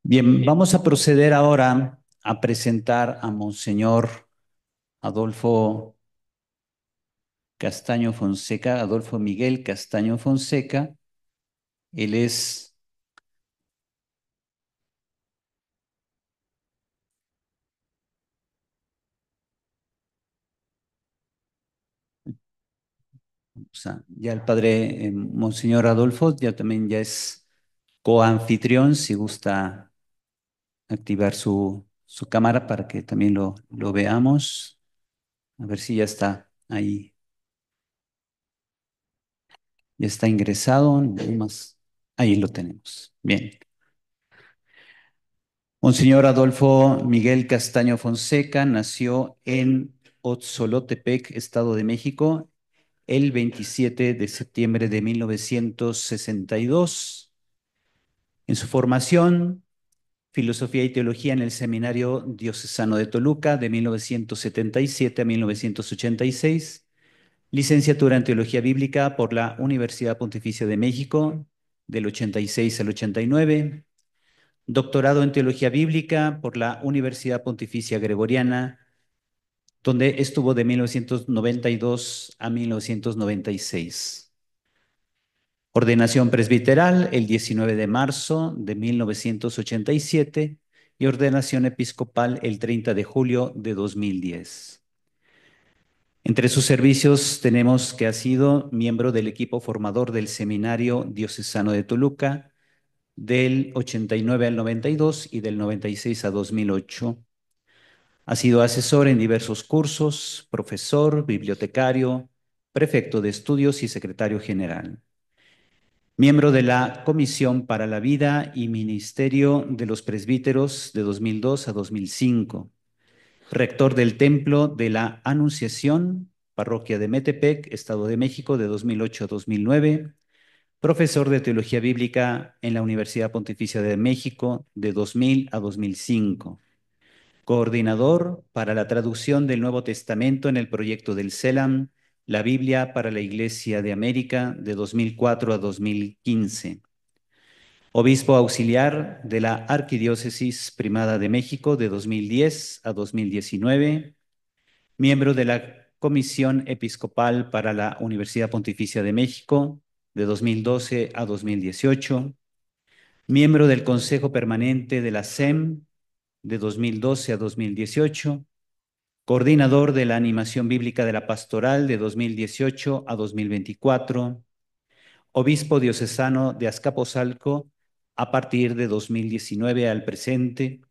Bien, vamos a proceder ahora a presentar a Monseñor Adolfo Castaño Fonseca, Adolfo Miguel Castaño Fonseca. Él es, o sea, ya el padre Monseñor Adolfo ya también ya es coanfitrión, si gusta activar su cámara para que también lo veamos. A ver si ya está ahí, ya está ingresado. Nada más. Ahí lo tenemos. Bien. Monseñor Adolfo Miguel Castaño Fonseca nació en Otzolotepec, Estado de México, el 27 de septiembre de 1962. En su formación, filosofía y teología en el Seminario Diocesano de Toluca de 1977 a 1986, licenciatura en teología bíblica por la Universidad Pontificia de México del 86 al 89. Doctorado en Teología Bíblica por la Universidad Pontificia Gregoriana, donde estuvo de 1992 a 1996. Ordenación presbiteral el 19 de marzo de 1987 y ordenación episcopal el 30 de julio de 2010. Entre sus servicios tenemos que ha sido miembro del equipo formador del Seminario Diocesano de Toluca, del 89 al 92 y del 96 a 2008. Ha sido asesor en diversos cursos, profesor, bibliotecario, prefecto de estudios y secretario general. Miembro de la Comisión para la Vida y Ministerio de los Presbíteros de 2002 a 2005. Rector del Templo de la Anunciación, Parroquia de Metepec, Estado de México, de 2008 a 2009. Profesor de Teología Bíblica en la Universidad Pontificia de México de 2000 a 2005. Coordinador para la traducción del Nuevo Testamento en el proyecto del CELAM, la Biblia para la Iglesia de América de 2004 a 2015. Obispo auxiliar de la Arquidiócesis Primada de México de 2010 a 2019. Miembro de la Comisión Episcopal para la Universidad Pontificia de México de 2012 a 2018. Miembro del Consejo Permanente de la SEM de 2012 a 2018. Coordinador de la Animación Bíblica de la Pastoral de 2018 a 2024. Obispo diocesano de Azcapotzalco a partir de 2019 al presente.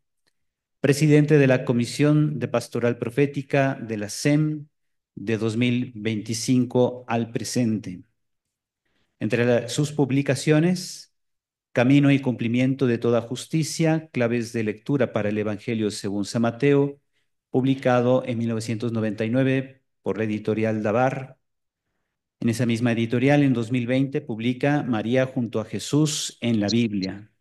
Presidente de la Comisión de Pastoral Profética de la SEM de 2025 al presente. Entre sus publicaciones, Camino y cumplimiento de toda justicia, claves de lectura para el Evangelio según San Mateo, publicado en 1999 por la editorial Dabar. En esa misma editorial, en 2020, publica María junto a Jesús en la Biblia.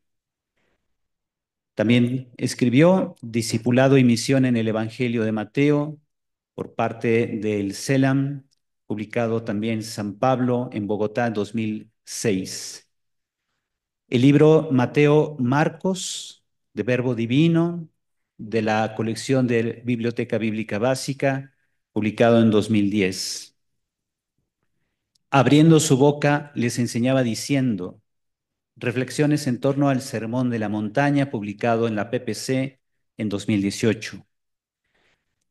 También escribió Discipulado y Misión en el Evangelio de Mateo por parte del CELAM, publicado también en San Pablo en Bogotá en 2006. El libro Mateo Marcos, de Verbo Divino, de la colección de Biblioteca Bíblica Básica, publicado en 2010. Abriendo su boca, les enseñaba diciendo, reflexiones en torno al Sermón de la Montaña, publicado en la PPC en 2018.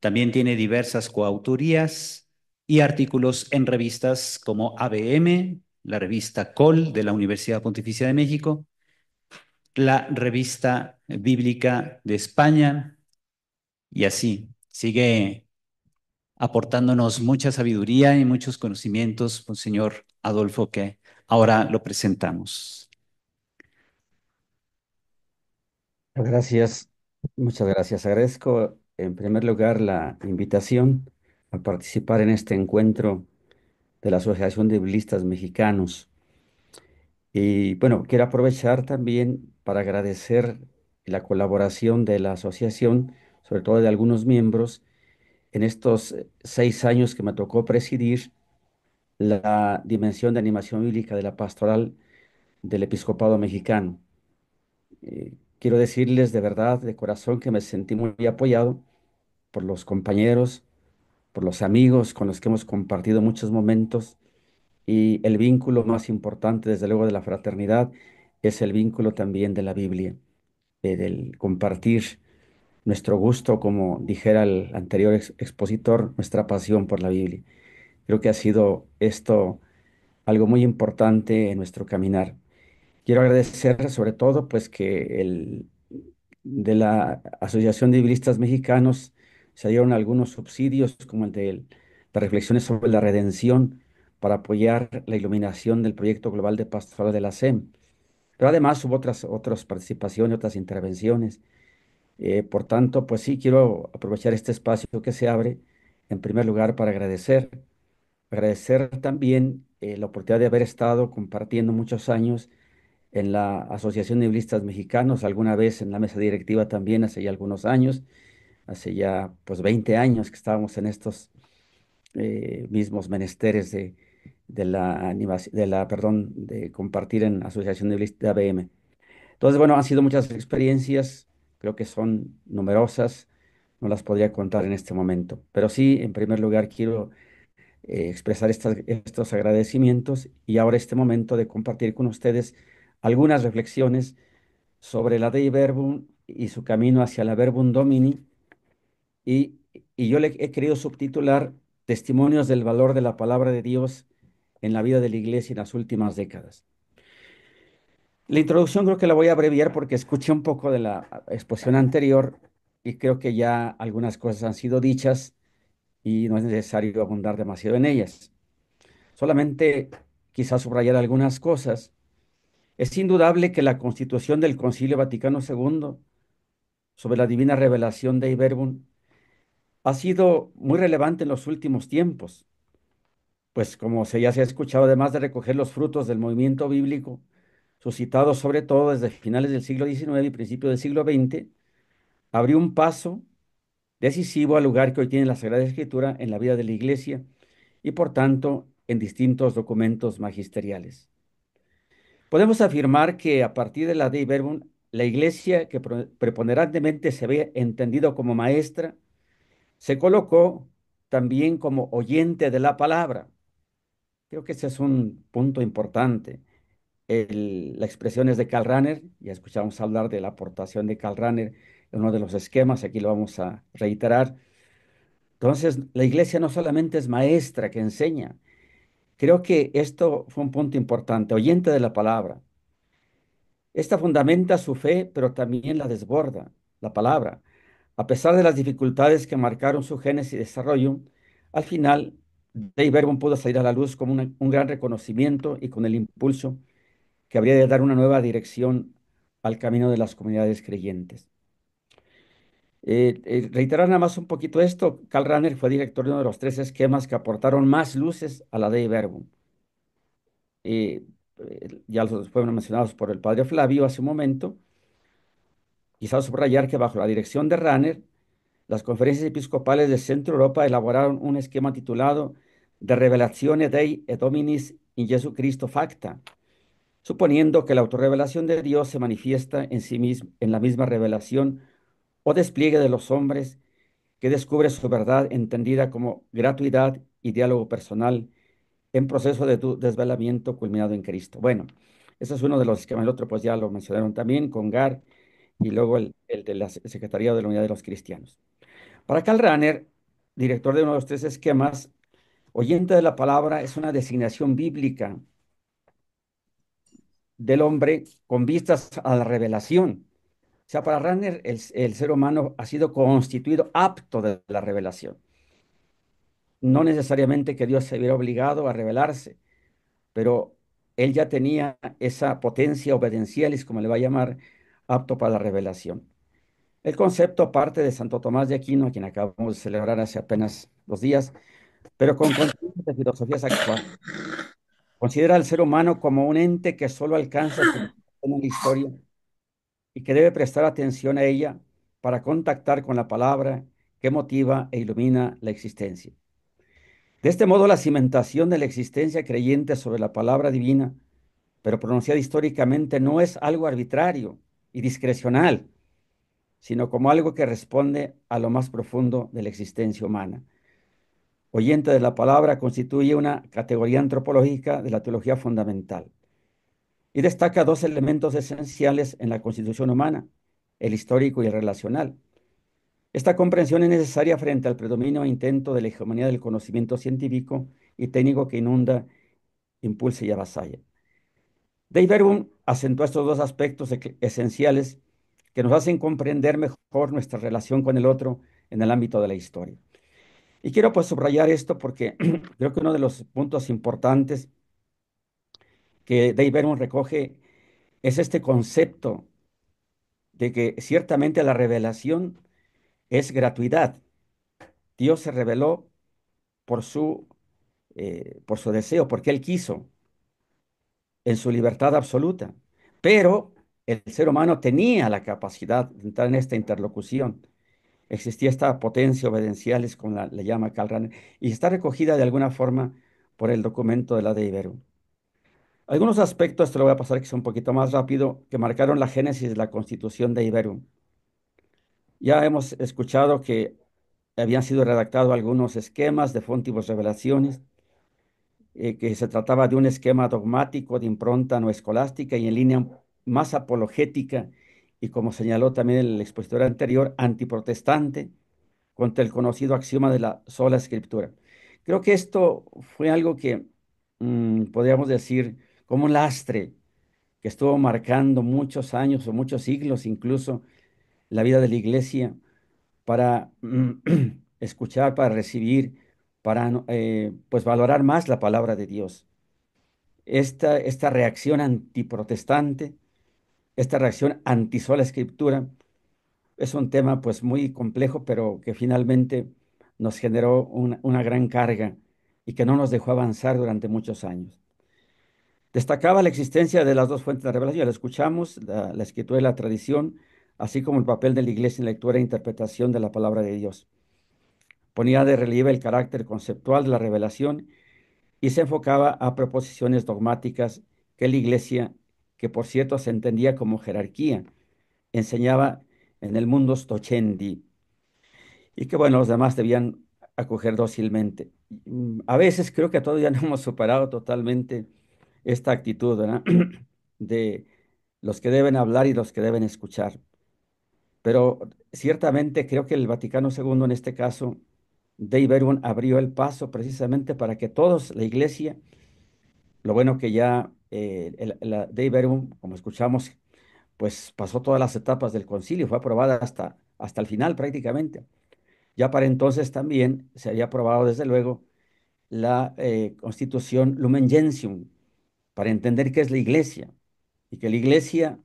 También tiene diversas coautorías y artículos en revistas como ABM, la revista COL de la Universidad Pontificia de México, la revista Bíblica de España, y así sigue aportándonos mucha sabiduría y muchos conocimientos, Monseñor Adolfo, que ahora lo presentamos. Gracias, muchas gracias. Agradezco en primer lugar la invitación a participar en este encuentro de la Asociación de Biblistas Mexicanos. Y bueno, quiero aprovechar también para agradecer la colaboración de la asociación, sobre todo de algunos miembros, en estos 6 años que me tocó presidir la dimensión de animación bíblica de la pastoral del episcopado mexicano. quiero decirles de verdad, de corazón, que me sentí muy apoyado por los compañeros, por los amigos con los que hemos compartido muchos momentos. Y el vínculo más importante, desde luego, de la fraternidad es el vínculo también de la Biblia, del compartir nuestro gusto, como dijera el anterior expositor, nuestra pasión por la Biblia. Creo que ha sido esto algo muy importante en nuestro caminar. Quiero agradecer sobre todo pues que de la Asociación de Biblistas Mexicanos se dieron algunos subsidios como el de las reflexiones sobre la redención para apoyar la iluminación del proyecto global de pastoral de la SEM. Pero además hubo otras participaciones, otras intervenciones. Por tanto, pues sí, quiero aprovechar este espacio que se abre en primer lugar para agradecer también la oportunidad de haber estado compartiendo muchos años en la Asociación de Biblistas Mexicanos, alguna vez en la mesa directiva también hace ya algunos años, hace ya pues 20 años que estábamos en estos mismos menesteres de la animación, perdón, de compartir en Asociación de Biblistas de ABM. Entonces, bueno, han sido muchas experiencias, creo que son numerosas, no las podría contar en este momento, pero sí, en primer lugar, quiero expresar estos agradecimientos y ahora este momento de compartir con ustedes algunas reflexiones sobre la Dei Verbum y su camino hacia la Verbum Domini. Y, y yo le he querido subtitular Testimonios del valor de la palabra de Dios en la vida de la iglesia en las últimas décadas. La introducción creo que la voy a abreviar porque escuché un poco de la exposición anterior y creo que ya algunas cosas han sido dichas y no es necesario abundar demasiado en ellas. Solamente quizás subrayar algunas cosas. Es indudable que la constitución del Concilio Vaticano II sobre la divina revelación de Verbum ha sido muy relevante en los últimos tiempos, pues como ya se ha escuchado, además de recoger los frutos del movimiento bíblico, suscitado sobre todo desde finales del siglo XIX y principios del siglo XX, abrió un paso decisivo al lugar que hoy tiene la Sagrada Escritura en la vida de la Iglesia y por tanto en distintos documentos magisteriales. Podemos afirmar que a partir de la Dei Verbum, la Iglesia, que preponderantemente se ve entendido como maestra, se colocó también como oyente de la palabra. Creo que ese es un punto importante. La expresión es de Karl Rahner, ya escuchamos hablar de la aportación de Karl Rahner en uno de los esquemas, aquí lo vamos a reiterar. Entonces, la iglesia no solamente es maestra que enseña, creo que esto fue un punto importante, oyente de la palabra. Esta fundamenta su fe, pero también la desborda, la palabra. A pesar de las dificultades que marcaron su génesis y desarrollo, al final, Dei Verbum pudo salir a la luz como un gran reconocimiento y con el impulso que habría de dar una nueva dirección al camino de las comunidades creyentes. Reiterar nada más un poquito esto, Karl Rahner fue director de uno de los tres esquemas que aportaron más luces a la Dei Verbum. Ya los fueron mencionados por el padre Flavio hace un momento. Quizás subrayar que bajo la dirección de Rahner, las conferencias episcopales de Centro Europa elaboraron un esquema titulado De Revelatione Dei et Dominis in Jesu Christo Facta, suponiendo que la autorrevelación de Dios se manifiesta en sí misma, en la misma revelación o despliegue de los hombres que descubre su verdad entendida como gratuidad y diálogo personal en proceso de desvelamiento culminado en Cristo. Bueno, ese es uno de los esquemas. El otro, pues ya lo mencionaron también con Gar y luego el de la Secretaría de la Unidad de los Cristianos. Para Karl Rahner, director de uno de los tres esquemas, oyente de la palabra es una designación bíblica del hombre con vistas a la revelación. O sea, para Rahner el ser humano ha sido constituido apto de la revelación. No necesariamente que Dios se hubiera obligado a revelarse, pero él ya tenía esa potencia obediencialis, como le va a llamar, apto para la revelación. El concepto parte de Santo Tomás de Aquino, a quien acabamos de celebrar hace apenas 2 días, pero con contenidos de filosofías actuales. Considera al ser humano como un ente que solo alcanza su en la historia y que debe prestar atención a ella para contactar con la palabra que motiva e ilumina la existencia. De este modo, la cimentación de la existencia creyente sobre la palabra divina, pero pronunciada históricamente, no es algo arbitrario, y discrecional, sino como algo que responde a lo más profundo de la existencia humana. Oyente de la palabra constituye una categoría antropológica de la teología fundamental y destaca dos elementos esenciales en la constitución humana, el histórico y el relacional. Esta comprensión es necesaria frente al predominio e intento de la hegemonía del conocimiento científico y técnico que inunda, impulsa y avasalla. Dave Verboom acentúa estos dos aspectos esenciales que nos hacen comprender mejor nuestra relación con el otro en el ámbito de la historia. Y quiero pues subrayar esto porque creo que uno de los puntos importantes que Dave Verboom recoge es este concepto de que ciertamente la revelación es gratuidad. Dios se reveló por por su deseo, porque Él quiso, en su libertad absoluta. Pero el ser humano tenía la capacidad de entrar en esta interlocución. Existía esta potencia obedienciales, como le llama Karl Rahner, y está recogida de alguna forma por el documento de la de Ibero. Algunos aspectos, te lo voy a pasar que sea un poquito más rápido, que marcaron la génesis de la constitución de Ibero. Ya hemos escuchado que habían sido redactados algunos esquemas de fontivos revelaciones, que se trataba de un esquema dogmático de impronta no escolástica y en línea más apologética y, como señaló también el expositor anterior, antiprotestante contra el conocido axioma de la sola escritura. Creo que esto fue algo que podríamos decir como un lastre que estuvo marcando muchos años o muchos siglos incluso la vida de la iglesia para escuchar, para recibir, para pues valorar más la palabra de Dios. Esta reacción antiprotestante, esta reacción anti-sola escritura, es un tema pues muy complejo, pero que finalmente nos generó una gran carga y que no nos dejó avanzar durante muchos años. Destacaba la existencia de las dos fuentes de revelación, ya lo escuchamos, la escritura y la tradición, así como el papel de la iglesia en la lectura e interpretación de la palabra de Dios. Ponía de relieve el carácter conceptual de la revelación y se enfocaba a proposiciones dogmáticas que la iglesia, que por cierto se entendía como jerarquía, enseñaba en el mundo stochendi y que bueno, los demás debían acoger dócilmente. A veces creo que todavía no hemos superado totalmente esta actitud, ¿verdad? De los que deben hablar y los que deben escuchar. Pero ciertamente creo que el Vaticano II en este caso, Dei Verbum abrió el paso precisamente para que todos, la iglesia, lo bueno que ya la Dei Verbum, como escuchamos, pues pasó todas las etapas del concilio, fue aprobada hasta el final prácticamente. Ya para entonces también se había aprobado desde luego la Constitución Lumen Gentium, para entender qué es la iglesia y que la iglesia,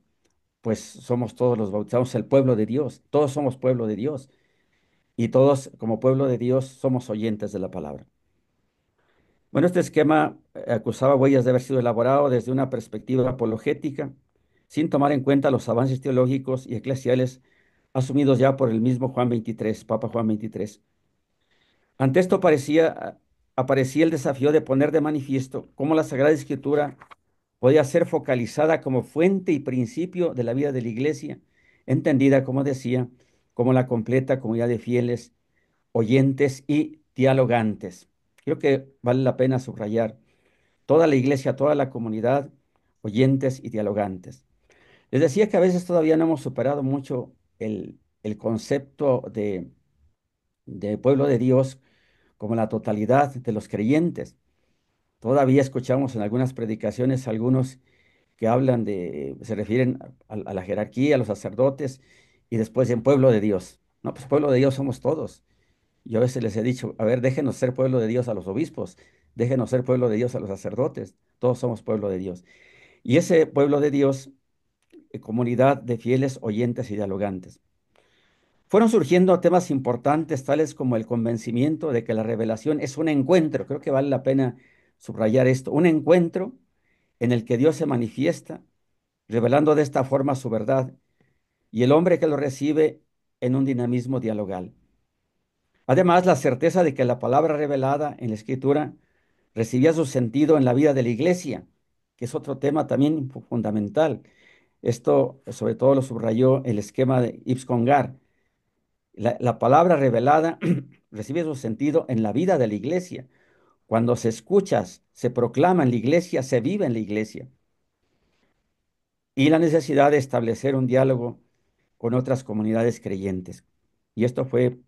pues somos todos los bautizados, el pueblo de Dios, todos somos pueblo de Dios y todos como pueblo de Dios somos oyentes de la palabra. Bueno, este esquema acusaba huellas de haber sido elaborado desde una perspectiva apologética, sin tomar en cuenta los avances teológicos y eclesiales asumidos ya por el mismo Juan 23, Papa Juan 23. Ante esto aparecía el desafío de poner de manifiesto cómo la Sagrada Escritura podía ser focalizada como fuente y principio de la vida de la Iglesia, entendida, como decía, como la completa comunidad de fieles, oyentes y dialogantes. Creo que vale la pena subrayar toda la Iglesia, toda la comunidad, oyentes y dialogantes. Les decía que a veces todavía no hemos superado mucho el concepto de pueblo de Dios como la totalidad de los creyentes. Todavía escuchamos en algunas predicaciones algunos que hablan se refieren a la jerarquía, a los sacerdotes, y después en pueblo de Dios. No, pues pueblo de Dios somos todos. Yo a veces les he dicho, a ver, déjenos ser pueblo de Dios a los obispos, déjenos ser pueblo de Dios a los sacerdotes, todos somos pueblo de Dios. Y ese pueblo de Dios, comunidad de fieles oyentes y dialogantes. Fueron surgiendo temas importantes, tales como el convencimiento de que la revelación es un encuentro. Creo que vale la pena subrayar esto, un encuentro en el que Dios se manifiesta, revelando de esta forma su verdad, y el hombre que lo recibe en un dinamismo dialogal. Además, la certeza de que la palabra revelada en la Escritura recibía su sentido en la vida de la iglesia, que es otro tema también fundamental. Esto sobre todo lo subrayó el esquema de Yves Congar. La palabra revelada recibe su sentido en la vida de la iglesia. Cuando se escucha, se proclama en la iglesia, se vive en la iglesia. Y la necesidad de establecer un diálogo con otras comunidades creyentes. Y esto fue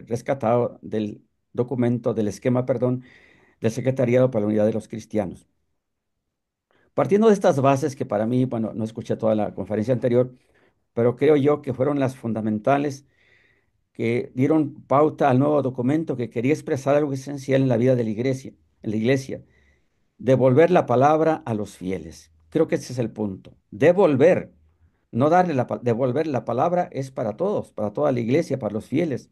rescatado del documento, del esquema, perdón, del Secretariado para la Unidad de los Cristianos. Partiendo de estas bases que para mí, bueno, no escuché toda la conferencia anterior, pero creo yo que fueron las fundamentales que dieron pauta al nuevo documento que quería expresar algo esencial en la vida de la iglesia, devolver la palabra a los fieles. Creo que ese es el punto. Devolver, no darle devolver la palabra es para todos, para toda la iglesia, para los fieles,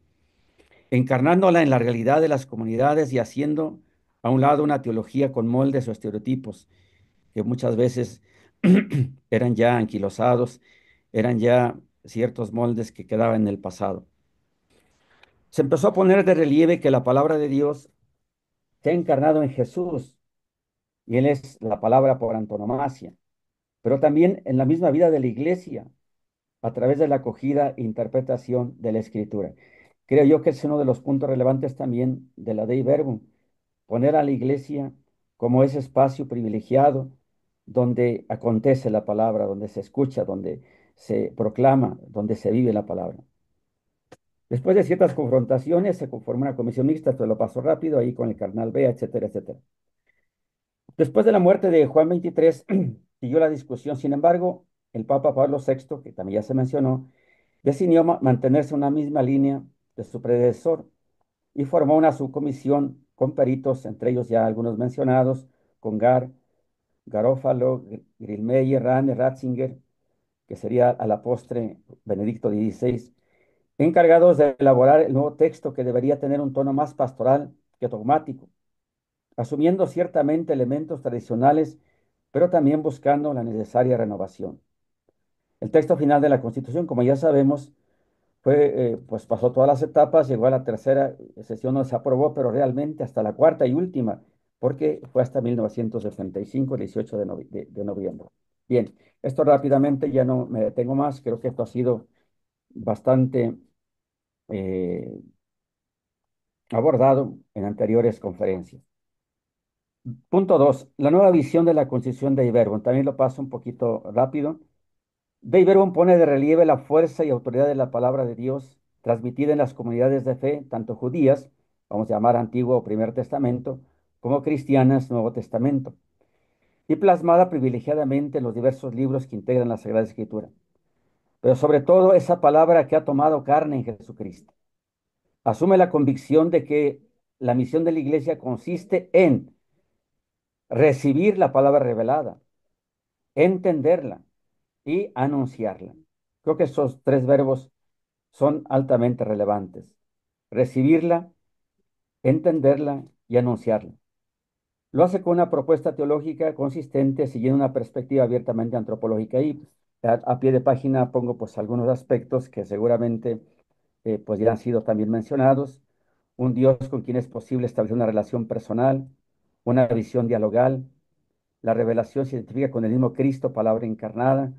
encarnándola en la realidad de las comunidades y haciendo a un lado una teología con moldes o estereotipos que muchas veces eran ya anquilosados, eran ya ciertos moldes que quedaban en el pasado. Se empezó a poner de relieve que la palabra de Dios se ha encarnado en Jesús y Él es la palabra por antonomasia, pero también en la misma vida de la iglesia a través de la acogida e interpretación de la Escritura. Creo yo que es uno de los puntos relevantes también de la Dei Verbum, poner a la iglesia como ese espacio privilegiado donde acontece la palabra, donde se escucha, donde se proclama, donde se vive la palabra. Después de ciertas confrontaciones, se conformó una comisión mixta, esto lo pasó rápido ahí con el carnal Bea, etcétera, etcétera. Después de la muerte de Juan 23, siguió la discusión. Sin embargo, el Papa Pablo VI, que también ya se mencionó, decidió mantenerse en una misma línea de su predecesor y formó una subcomisión con peritos, entre ellos ya algunos mencionados, Congar, Garófalo, Grilmeyer, Rane, Ratzinger, que sería a la postre Benedicto XVI, encargados de elaborar el nuevo texto que debería tener un tono más pastoral que dogmático, asumiendo ciertamente elementos tradicionales, pero también buscando la necesaria renovación. El texto final de la Constitución, como ya sabemos, pues pasó todas las etapas, llegó a la tercera sesión donde se aprobó, pero realmente hasta la cuarta y última, porque fue hasta 1975, el 18 de noviembre. Bien, esto rápidamente, ya no me detengo más, creo que esto ha sido bastante eh, abordado en anteriores conferencias. Punto 2, la nueva visión de la Constitución de Iberbon. También lo paso un poquito rápido. De Iberbon pone de relieve la fuerza y autoridad de la palabra de Dios transmitida en las comunidades de fe, tanto judías, vamos a llamar Antiguo o Primer Testamento, como cristianas, Nuevo Testamento, y plasmada privilegiadamente en los diversos libros que integran la Sagrada Escritura. Pero sobre todo esa palabra que ha tomado carne en Jesucristo. Asume la convicción de que la misión de la iglesia consiste en recibir la palabra revelada, entenderla y anunciarla. Creo que esos tres verbos son altamente relevantes. Recibirla, entenderla y anunciarla. Lo hace con una propuesta teológica consistente, siguiendo una perspectiva abiertamente antropológica. Y a pie de página pongo pues algunos aspectos que seguramente pues ya han sido también mencionados. Un Dios con quien es posible establecer una relación personal, una visión dialogal. La revelación se identifica con el mismo Cristo, palabra encarnada.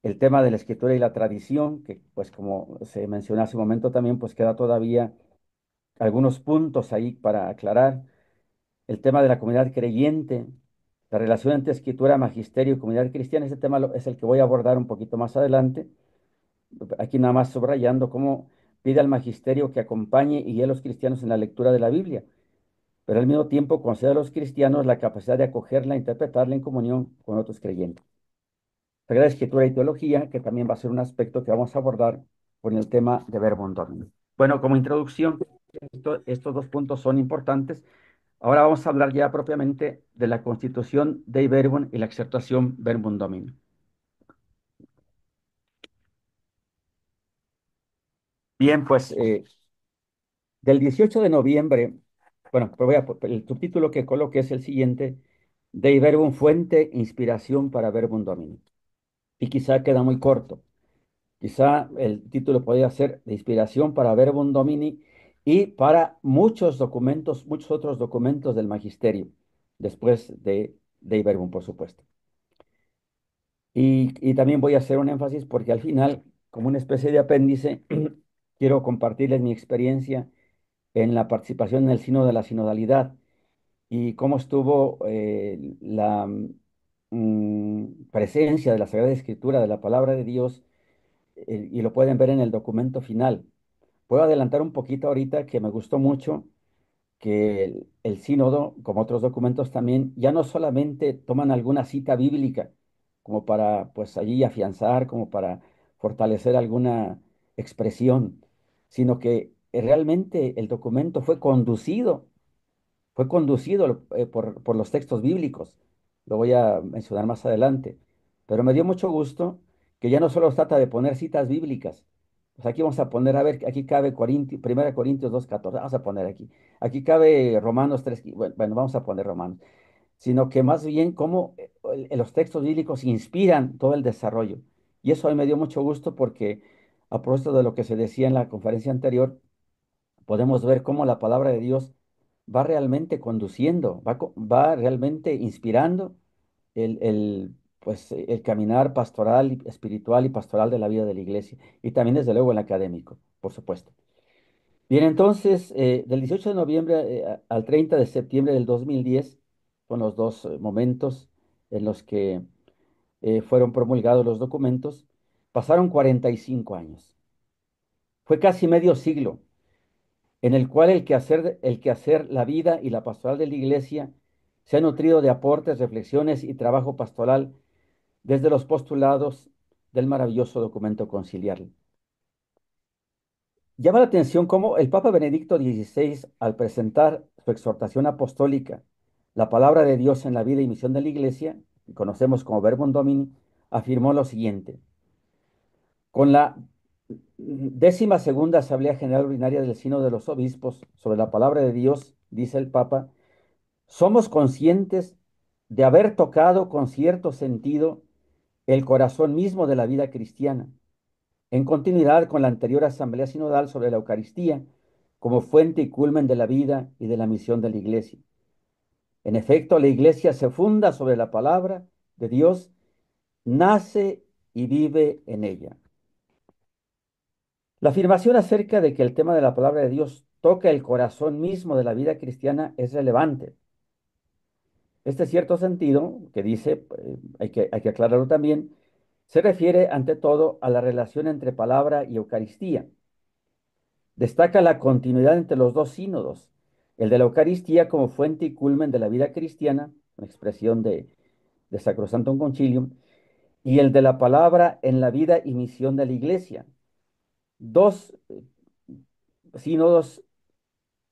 El tema de la escritura y la tradición, que pues como se mencionó hace un momento también, pues queda todavía algunos puntos ahí para aclarar. El tema de la comunidad creyente, la relación entre escritura, magisterio y comunidad cristiana, ese tema es el que voy a abordar un poquito más adelante. Aquí nada más subrayando cómo pide al magisterio que acompañe y guíe a los cristianos en la lectura de la Biblia, pero al mismo tiempo concede a los cristianos la capacidad de acogerla, interpretarla en comunión con otros creyentes. Sagrada Escritura y teología, que también va a ser un aspecto que vamos a abordar con el tema de Verbum Domini. Bueno, como introducción, estos dos puntos son importantes. Ahora vamos a hablar ya propiamente de la constitución Dei Verbum y la exhortación Verbum Domini. Bien, pues del 18 de noviembre, bueno, el subtítulo que coloqué es el siguiente: Dei Verbum fuente, inspiración para Verbum Domini. Y quizá queda muy corto. Quizá el título podría ser de inspiración para Verbum Domini y para muchos documentos, muchos otros documentos del magisterio, después de Dei Verbum, por supuesto. Y también voy a hacer un énfasis porque al final, como una especie de apéndice, quiero compartirles mi experiencia en la participación en el Sínodo de la Sinodalidad y cómo estuvo la presencia de la Sagrada Escritura, de la palabra de Dios, y lo pueden ver en el documento final. Puedo adelantar un poquito ahorita que me gustó mucho que el sínodo, como otros documentos también, ya no solamente toman alguna cita bíblica como para, pues allí afianzar, como para fortalecer alguna expresión, sino que realmente el documento fue conducido por los textos bíblicos. Lo voy a mencionar más adelante. Pero me dio mucho gusto que ya no solo trata de poner citas bíblicas. Pues aquí vamos a poner, a ver, aquí cabe 1 Corintios 2:14, vamos a poner aquí. Aquí cabe Romanos 3, bueno, vamos a poner Romanos. Sino que más bien cómo los textos bíblicos inspiran todo el desarrollo. Y eso a mí me dio mucho gusto porque, a propósito de lo que se decía en la conferencia anterior, podemos ver cómo la palabra de Dios va realmente conduciendo, va realmente inspirando el caminar pastoral, espiritual y pastoral de la vida de la iglesia. Y también, desde luego, el académico, por supuesto. Bien, entonces, del 18 de noviembre al 30 de septiembre del 2010 son los dos momentos en los que fueron promulgados los documentos. Pasaron 45 años. Fue casi medio siglo en el cual el quehacer, la vida y la pastoral de la iglesia se ha nutrido de aportes, reflexiones y trabajo pastoral desde los postulados del maravilloso documento conciliar. Llama la atención cómo el Papa Benedicto XVI, al presentar su exhortación apostólica, la palabra de Dios en la vida y misión de la iglesia, que conocemos como Verbum Domini, afirmó lo siguiente: con la 12ª Asamblea General Ordinaria del Sínodo de los Obispos sobre la palabra de Dios, dice el Papa, somos conscientes de haber tocado con cierto sentido el corazón mismo de la vida cristiana, en continuidad con la anterior Asamblea Sinodal sobre la Eucaristía, como fuente y culmen de la vida y de la misión de la Iglesia. En efecto, la Iglesia se funda sobre la palabra de Dios, nace y vive en ella. La afirmación acerca de que el tema de la palabra de Dios toca el corazón mismo de la vida cristiana es relevante. Este cierto sentido, que dice, hay que aclararlo también, se refiere ante todo a la relación entre palabra y Eucaristía. Destaca la continuidad entre los dos sínodos, el de la Eucaristía como fuente y culmen de la vida cristiana, una expresión de Sacrosanctum Concilium, y el de la palabra en la vida y misión de la Iglesia. Dos sínodos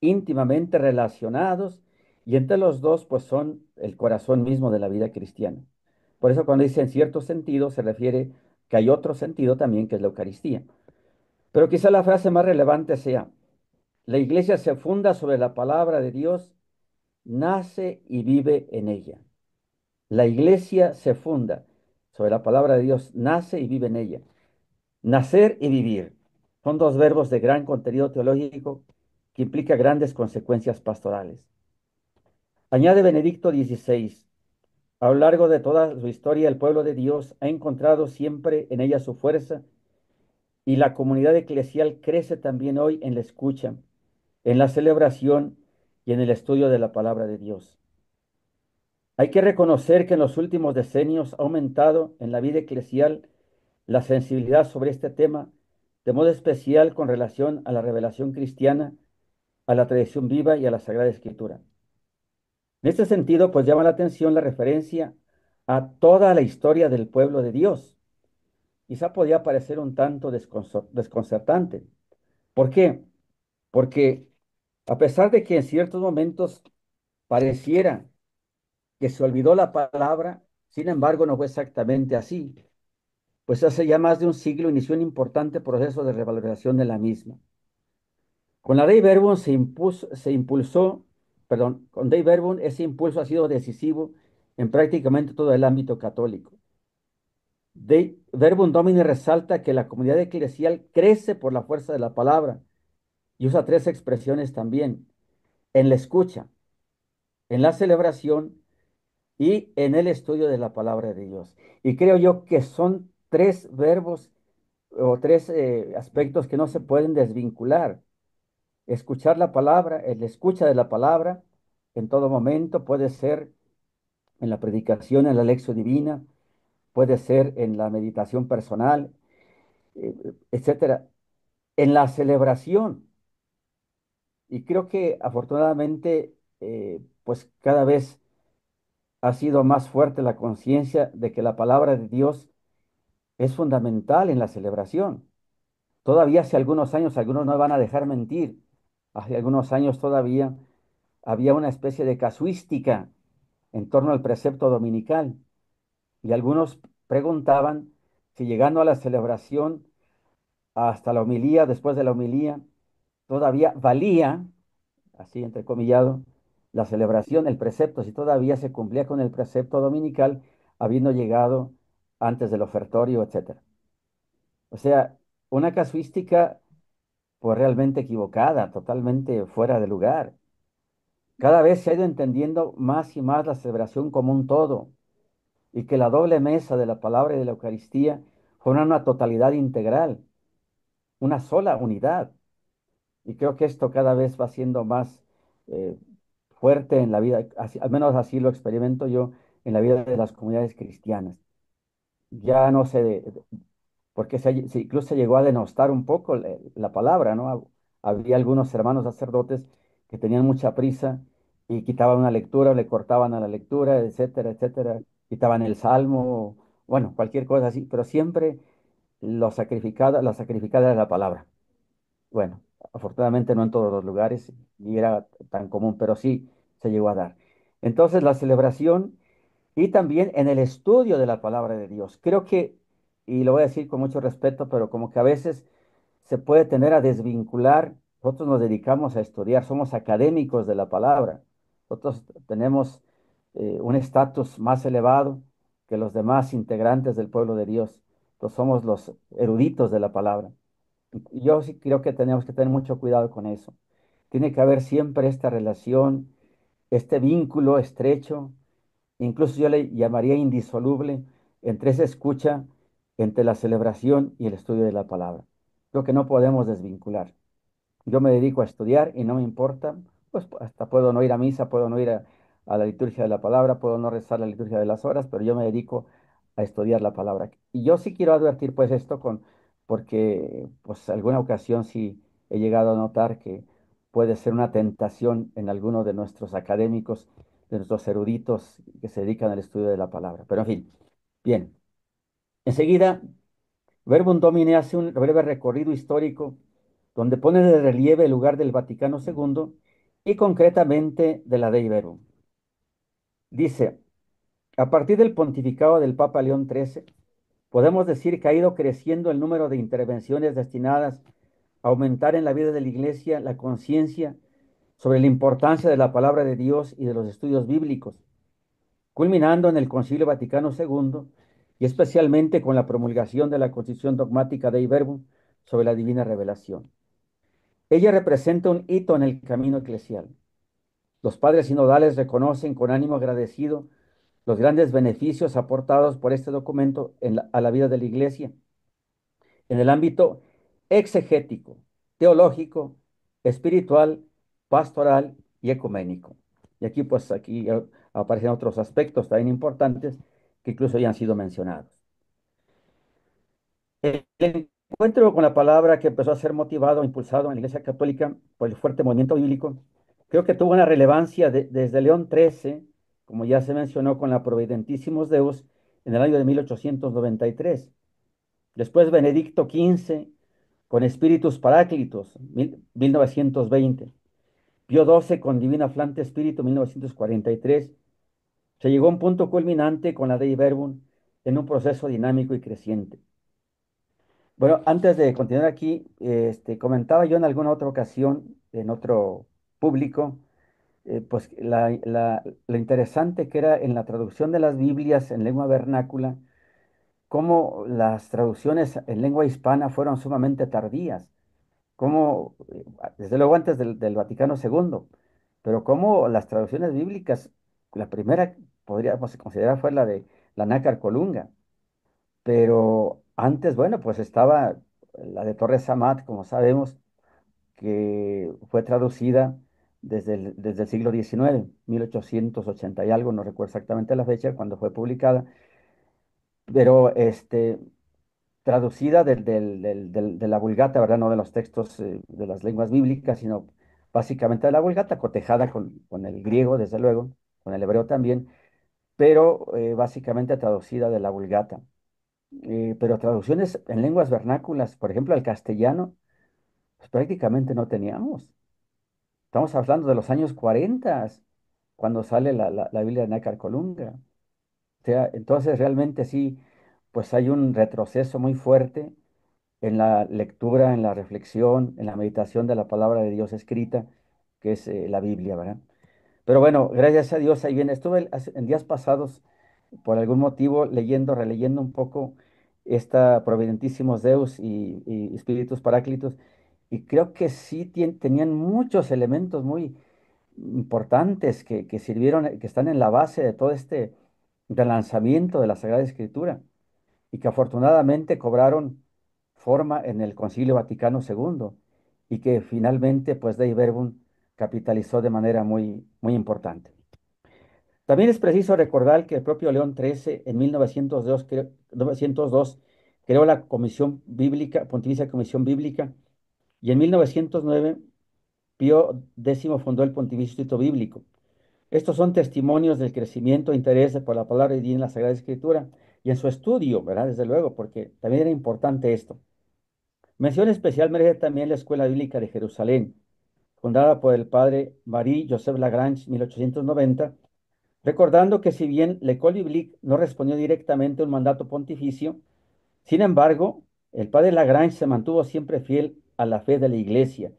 íntimamente relacionados y entre los dos pues son el corazón mismo de la vida cristiana. Por eso cuando dice en cierto sentido se refiere que hay otro sentido también que es la Eucaristía. Pero quizá la frase más relevante sea, la iglesia se funda sobre la palabra de Dios, nace y vive en ella. La iglesia se funda sobre la palabra de Dios, nace y vive en ella. Nacer y vivir son dos verbos de gran contenido teológico que implica grandes consecuencias pastorales. Añade Benedicto XVI, a lo largo de toda su historia el pueblo de Dios ha encontrado siempre en ella su fuerza y la comunidad eclesial crece también hoy en la escucha, en la celebración y en el estudio de la palabra de Dios. Hay que reconocer que en los últimos decenios ha aumentado en la vida eclesial la sensibilidad sobre este tema, de modo especial con relación a la revelación cristiana, a la tradición viva y a la Sagrada Escritura. En este sentido, pues llama la atención la referencia a toda la historia del pueblo de Dios. Quizá podía parecer un tanto desconcertante. ¿Por qué? Porque a pesar de que en ciertos momentos pareciera que se olvidó la palabra, sin embargo no fue exactamente así, pues hace ya más de un siglo inició un importante proceso de revalorización de la misma. Con la Dei Verbum con Dei Verbum ese impulso ha sido decisivo en prácticamente todo el ámbito católico. Dei Verbum Domini resalta que la comunidad eclesial crece por la fuerza de la palabra y usa tres expresiones también: en la escucha, en la celebración y en el estudio de la palabra de Dios. Y creo yo que son tres verbos o tres aspectos que no se pueden desvincular. Escuchar la palabra, el escucha de la palabra en todo momento puede ser en la predicación, en la lección divina, puede ser en la meditación personal, etcétera, en la celebración. Y creo que afortunadamente, pues cada vez ha sido más fuerte la conciencia de que la palabra de Dios es fundamental en la celebración. Todavía hace algunos años, algunos no van a dejar mentir, hace algunos años todavía había una especie de casuística en torno al precepto dominical y algunos preguntaban si llegando a la celebración, hasta la homilía, después de la homilía, todavía valía, así entrecomillado, la celebración, el precepto, si todavía se cumplía con el precepto dominical, habiendo llegado antes del ofertorio, etcétera. O sea, una casuística pues realmente equivocada, totalmente fuera de lugar. Cada vez se ha ido entendiendo más y más la celebración como un todo y que la doble mesa de la palabra y de la Eucaristía forman una totalidad integral, una sola unidad. Y creo que esto cada vez va siendo más eh, fuerte en la vida, al menos así lo experimento yo en la vida de las comunidades cristianas. Ya no sé, porque incluso se llegó a denostar un poco la palabra, ¿no? Había algunos hermanos sacerdotes que tenían mucha prisa y quitaban una lectura o le cortaban a la lectura, etcétera, etcétera, quitaban el salmo, bueno, cualquier cosa así, pero siempre la sacrificada era la palabra. Bueno, afortunadamente no en todos los lugares ni era tan común, pero sí se llegó a dar. Entonces, la celebración y también en el estudio de la palabra de Dios. Creo que, y lo voy a decir con mucho respeto, pero como que a veces se puede tener a desvincular, nosotros nos dedicamos a estudiar, somos académicos de la palabra, nosotros tenemos un estatus más elevado que los demás integrantes del pueblo de Dios, entonces somos los eruditos de la palabra. Y yo sí creo que tenemos que tener mucho cuidado con eso. Tiene que haber siempre esta relación, este vínculo estrecho, incluso yo le llamaría indisoluble, entre esa escucha, entre la celebración y el estudio de la palabra. Creo que no podemos desvincular. Yo me dedico a estudiar y no me importa, pues hasta puedo no ir a misa, puedo no ir a la liturgia de la palabra, puedo no rezar la liturgia de las horas, pero yo me dedico a estudiar la palabra. Y yo sí quiero advertir pues esto porque pues alguna ocasión sí he llegado a notar que puede ser una tentación en alguno de nuestros académicos, de nuestros eruditos que se dedican al estudio de la palabra. Pero en fin, bien. Enseguida Verbum Domini hace un breve recorrido histórico donde pone de relieve el lugar del Vaticano II y concretamente de la Dei Verbum. Dice, a partir del pontificado del Papa León XIII, podemos decir que ha ido creciendo el número de intervenciones destinadas a aumentar en la vida de la Iglesia la conciencia sobre la importancia de la palabra de Dios y de los estudios bíblicos, culminando en el Concilio Vaticano II y especialmente con la promulgación de la Constitución Dogmática Dei Verbum sobre la divina revelación. Ella representa un hito en el camino eclesial. Los padres sinodales reconocen con ánimo agradecido los grandes beneficios aportados por este documento a la vida de la Iglesia en el ámbito exegético, teológico, espiritual, pastoral y ecuménico. Y aquí, pues, aquí aparecen otros aspectos también importantes que incluso ya han sido mencionados. El encuentro con la palabra que empezó a ser motivado, impulsado en la Iglesia Católica por el fuerte movimiento bíblico, creo que tuvo una relevancia desde León XIII, como ya se mencionó, con la Providentísimos Deus en el año de 1893. Después Benedicto XV con Spiritus Paráclitos, 1920. Pío XII con Divina Flante Spiritu, 1943. Se llegó a un punto culminante con la Dei Verbum en un proceso dinámico y creciente. Bueno, antes de continuar aquí, comentaba yo en alguna otra ocasión, en otro público, pues lo interesante que era en la traducción de las Biblias en lengua vernácula, cómo las traducciones en lengua hispana fueron sumamente tardías, cómo, desde luego antes del Vaticano II, pero cómo las traducciones bíblicas, la primera podríamos considerar fue la de la nácar colunga, pero antes, bueno, pues estaba la de Torres Amat, como sabemos, que fue traducida desde el siglo XIX, 1880 y algo, no recuerdo exactamente la fecha, cuando fue publicada, pero traducida de la Vulgata, ¿verdad? No de los textos de las lenguas bíblicas, sino básicamente de la Vulgata, cotejada con el griego, desde luego, con el hebreo también, pero básicamente traducida de la Vulgata. Pero traducciones en lenguas vernáculas, por ejemplo, al castellano, pues prácticamente no teníamos. Estamos hablando de los años 40, cuando sale la Biblia de Nácar Colunga. O sea, entonces realmente sí, pues hay un retroceso muy fuerte en la lectura, en la reflexión, en la meditación de la palabra de Dios escrita, que es la Biblia, ¿verdad? Pero bueno, gracias a Dios, ahí viene. Estuve en días pasados, por algún motivo, leyendo, releyendo un poco esta Providentísimos Deus y Espíritus Paráclitos, y creo que sí tenían muchos elementos muy importantes que sirvieron, que están en la base de todo este relanzamiento de la Sagrada Escritura y que afortunadamente cobraron forma en el Concilio Vaticano II y que finalmente pues Dei Verbum capitalizó de manera muy importante. También es preciso recordar que el propio León XIII en 1902 creó la Comisión Bíblica, Pontificia Comisión Bíblica, y en 1909 Pío X fundó el Pontificio Instituto Bíblico. Estos son testimonios del crecimiento e interés por la palabra de Dios en la Sagrada Escritura y en su estudio, ¿verdad? Desde luego, porque también era importante esto. Mención especial merece también la Escuela Bíblica de Jerusalén, fundada por el padre Marie-Joseph Lagrange, 1890, recordando que si bien l'École Biblique no respondió directamente a un mandato pontificio, sin embargo, el padre Lagrange se mantuvo siempre fiel a la fe de la Iglesia.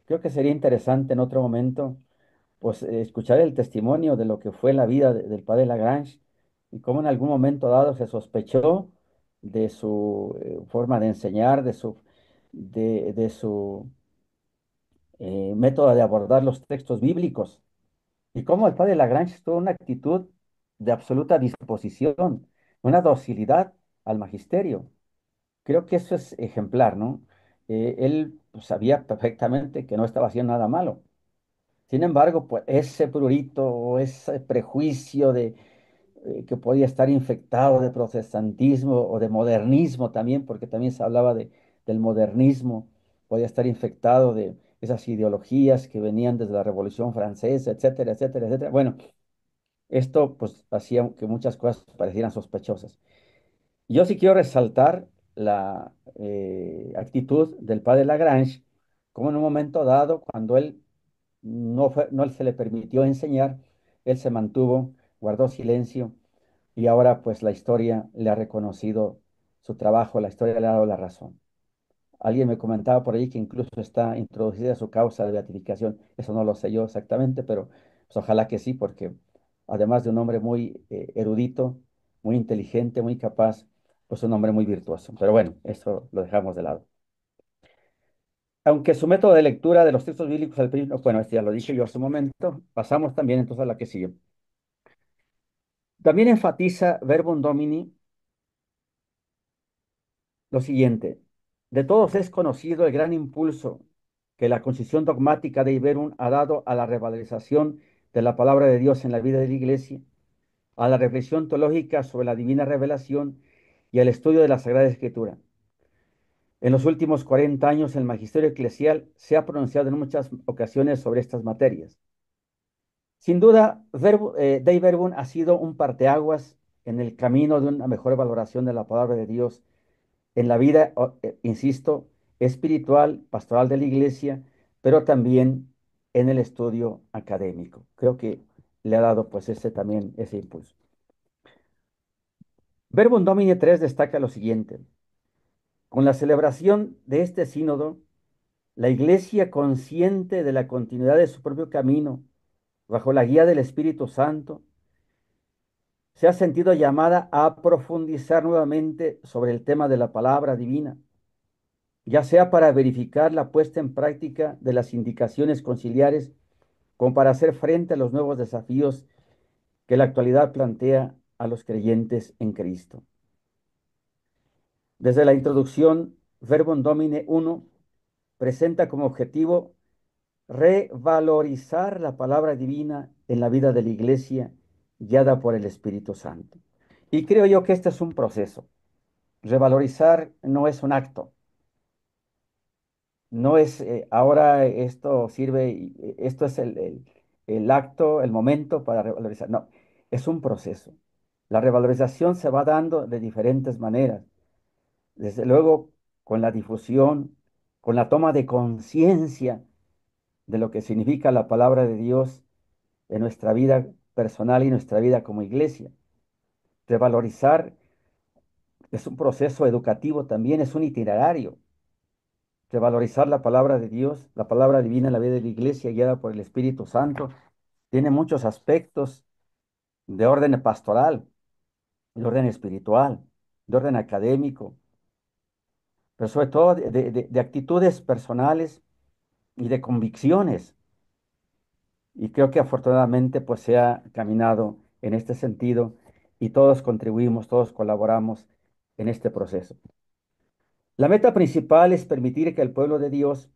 Creo que sería interesante en otro momento pues escuchar el testimonio de lo que fue la vida del padre Lagrange y cómo en algún momento dado se sospechó de su forma de enseñar, de su método de abordar los textos bíblicos y cómo el padre Lagrange tuvo una actitud de absoluta disposición, una docilidad al magisterio. Creo que eso es ejemplar, ¿no? Él pues, sabía perfectamente que no estaba haciendo nada malo. Sin embargo, pues ese prurito o ese prejuicio de que podía estar infectado de protestantismo o de modernismo también, porque también se hablaba del modernismo, podía estar infectado de esas ideologías que venían desde la Revolución Francesa, etcétera, etcétera, etcétera. Bueno, esto pues hacía que muchas cosas parecieran sospechosas. Yo sí quiero resaltar la actitud del padre Lagrange, como en un momento dado, cuando él no se le permitió enseñar, él se mantuvo, guardó silencio y ahora pues la historia le ha reconocido su trabajo, la historia le ha dado la razón. Alguien me comentaba por ahí que incluso está introducida su causa de beatificación. Eso no lo sé yo exactamente, pero pues, ojalá que sí, porque además de un hombre muy erudito, muy inteligente, muy capaz, pues un hombre muy virtuoso. Pero bueno, eso lo dejamos de lado. Aunque su método de lectura de los textos bíblicos al principio, bueno, este ya lo dije yo hace un momento, pasamos también entonces a la que sigue. También enfatiza Verbum Domini lo siguiente: de todos es conocido el gran impulso que la concisión dogmática de Iberum ha dado a la revalorización de la palabra de Dios en la vida de la Iglesia, a la reflexión teológica sobre la divina revelación y al estudio de la Sagrada Escritura. En los últimos 40 años, el magisterio eclesial se ha pronunciado en muchas ocasiones sobre estas materias. Sin duda, Dei Verbum ha sido un parteaguas en el camino de una mejor valoración de la palabra de Dios en la vida, insisto, espiritual, pastoral de la iglesia, pero también en el estudio académico. Creo que le ha dado pues ese también ese impulso. Verbum Domini 3 destaca lo siguiente: con la celebración de este sínodo, la iglesia, consciente de la continuidad de su propio camino, bajo la guía del Espíritu Santo, se ha sentido llamada a profundizar nuevamente sobre el tema de la palabra divina, ya sea para verificar la puesta en práctica de las indicaciones conciliares, como para hacer frente a los nuevos desafíos que la actualidad plantea a los creyentes en Cristo. Desde la introducción, Verbum Domine 1 presenta como objetivo revalorizar la palabra divina en la vida de la iglesia guiada por el Espíritu Santo. Y creo yo que este es un proceso. Revalorizar no es un acto, no es ahora esto sirve, esto es el acto, el momento para revalorizar. No, es un proceso. La revalorización se va dando de diferentes maneras. Desde luego, con la difusión, con la toma de conciencia de lo que significa la palabra de Dios en nuestra vida personal y nuestra vida como iglesia. Revalorizar es un proceso educativo también, es un itinerario. Revalorizar la palabra de Dios, la palabra divina en la vida de la iglesia guiada por el Espíritu Santo, tiene muchos aspectos de orden pastoral, de orden espiritual, de orden académico, pero sobre todo de actitudes personales y de convicciones. Y creo que afortunadamente pues se ha caminado en este sentido y todos contribuimos, todos colaboramos en este proceso. La meta principal es permitir que el pueblo de Dios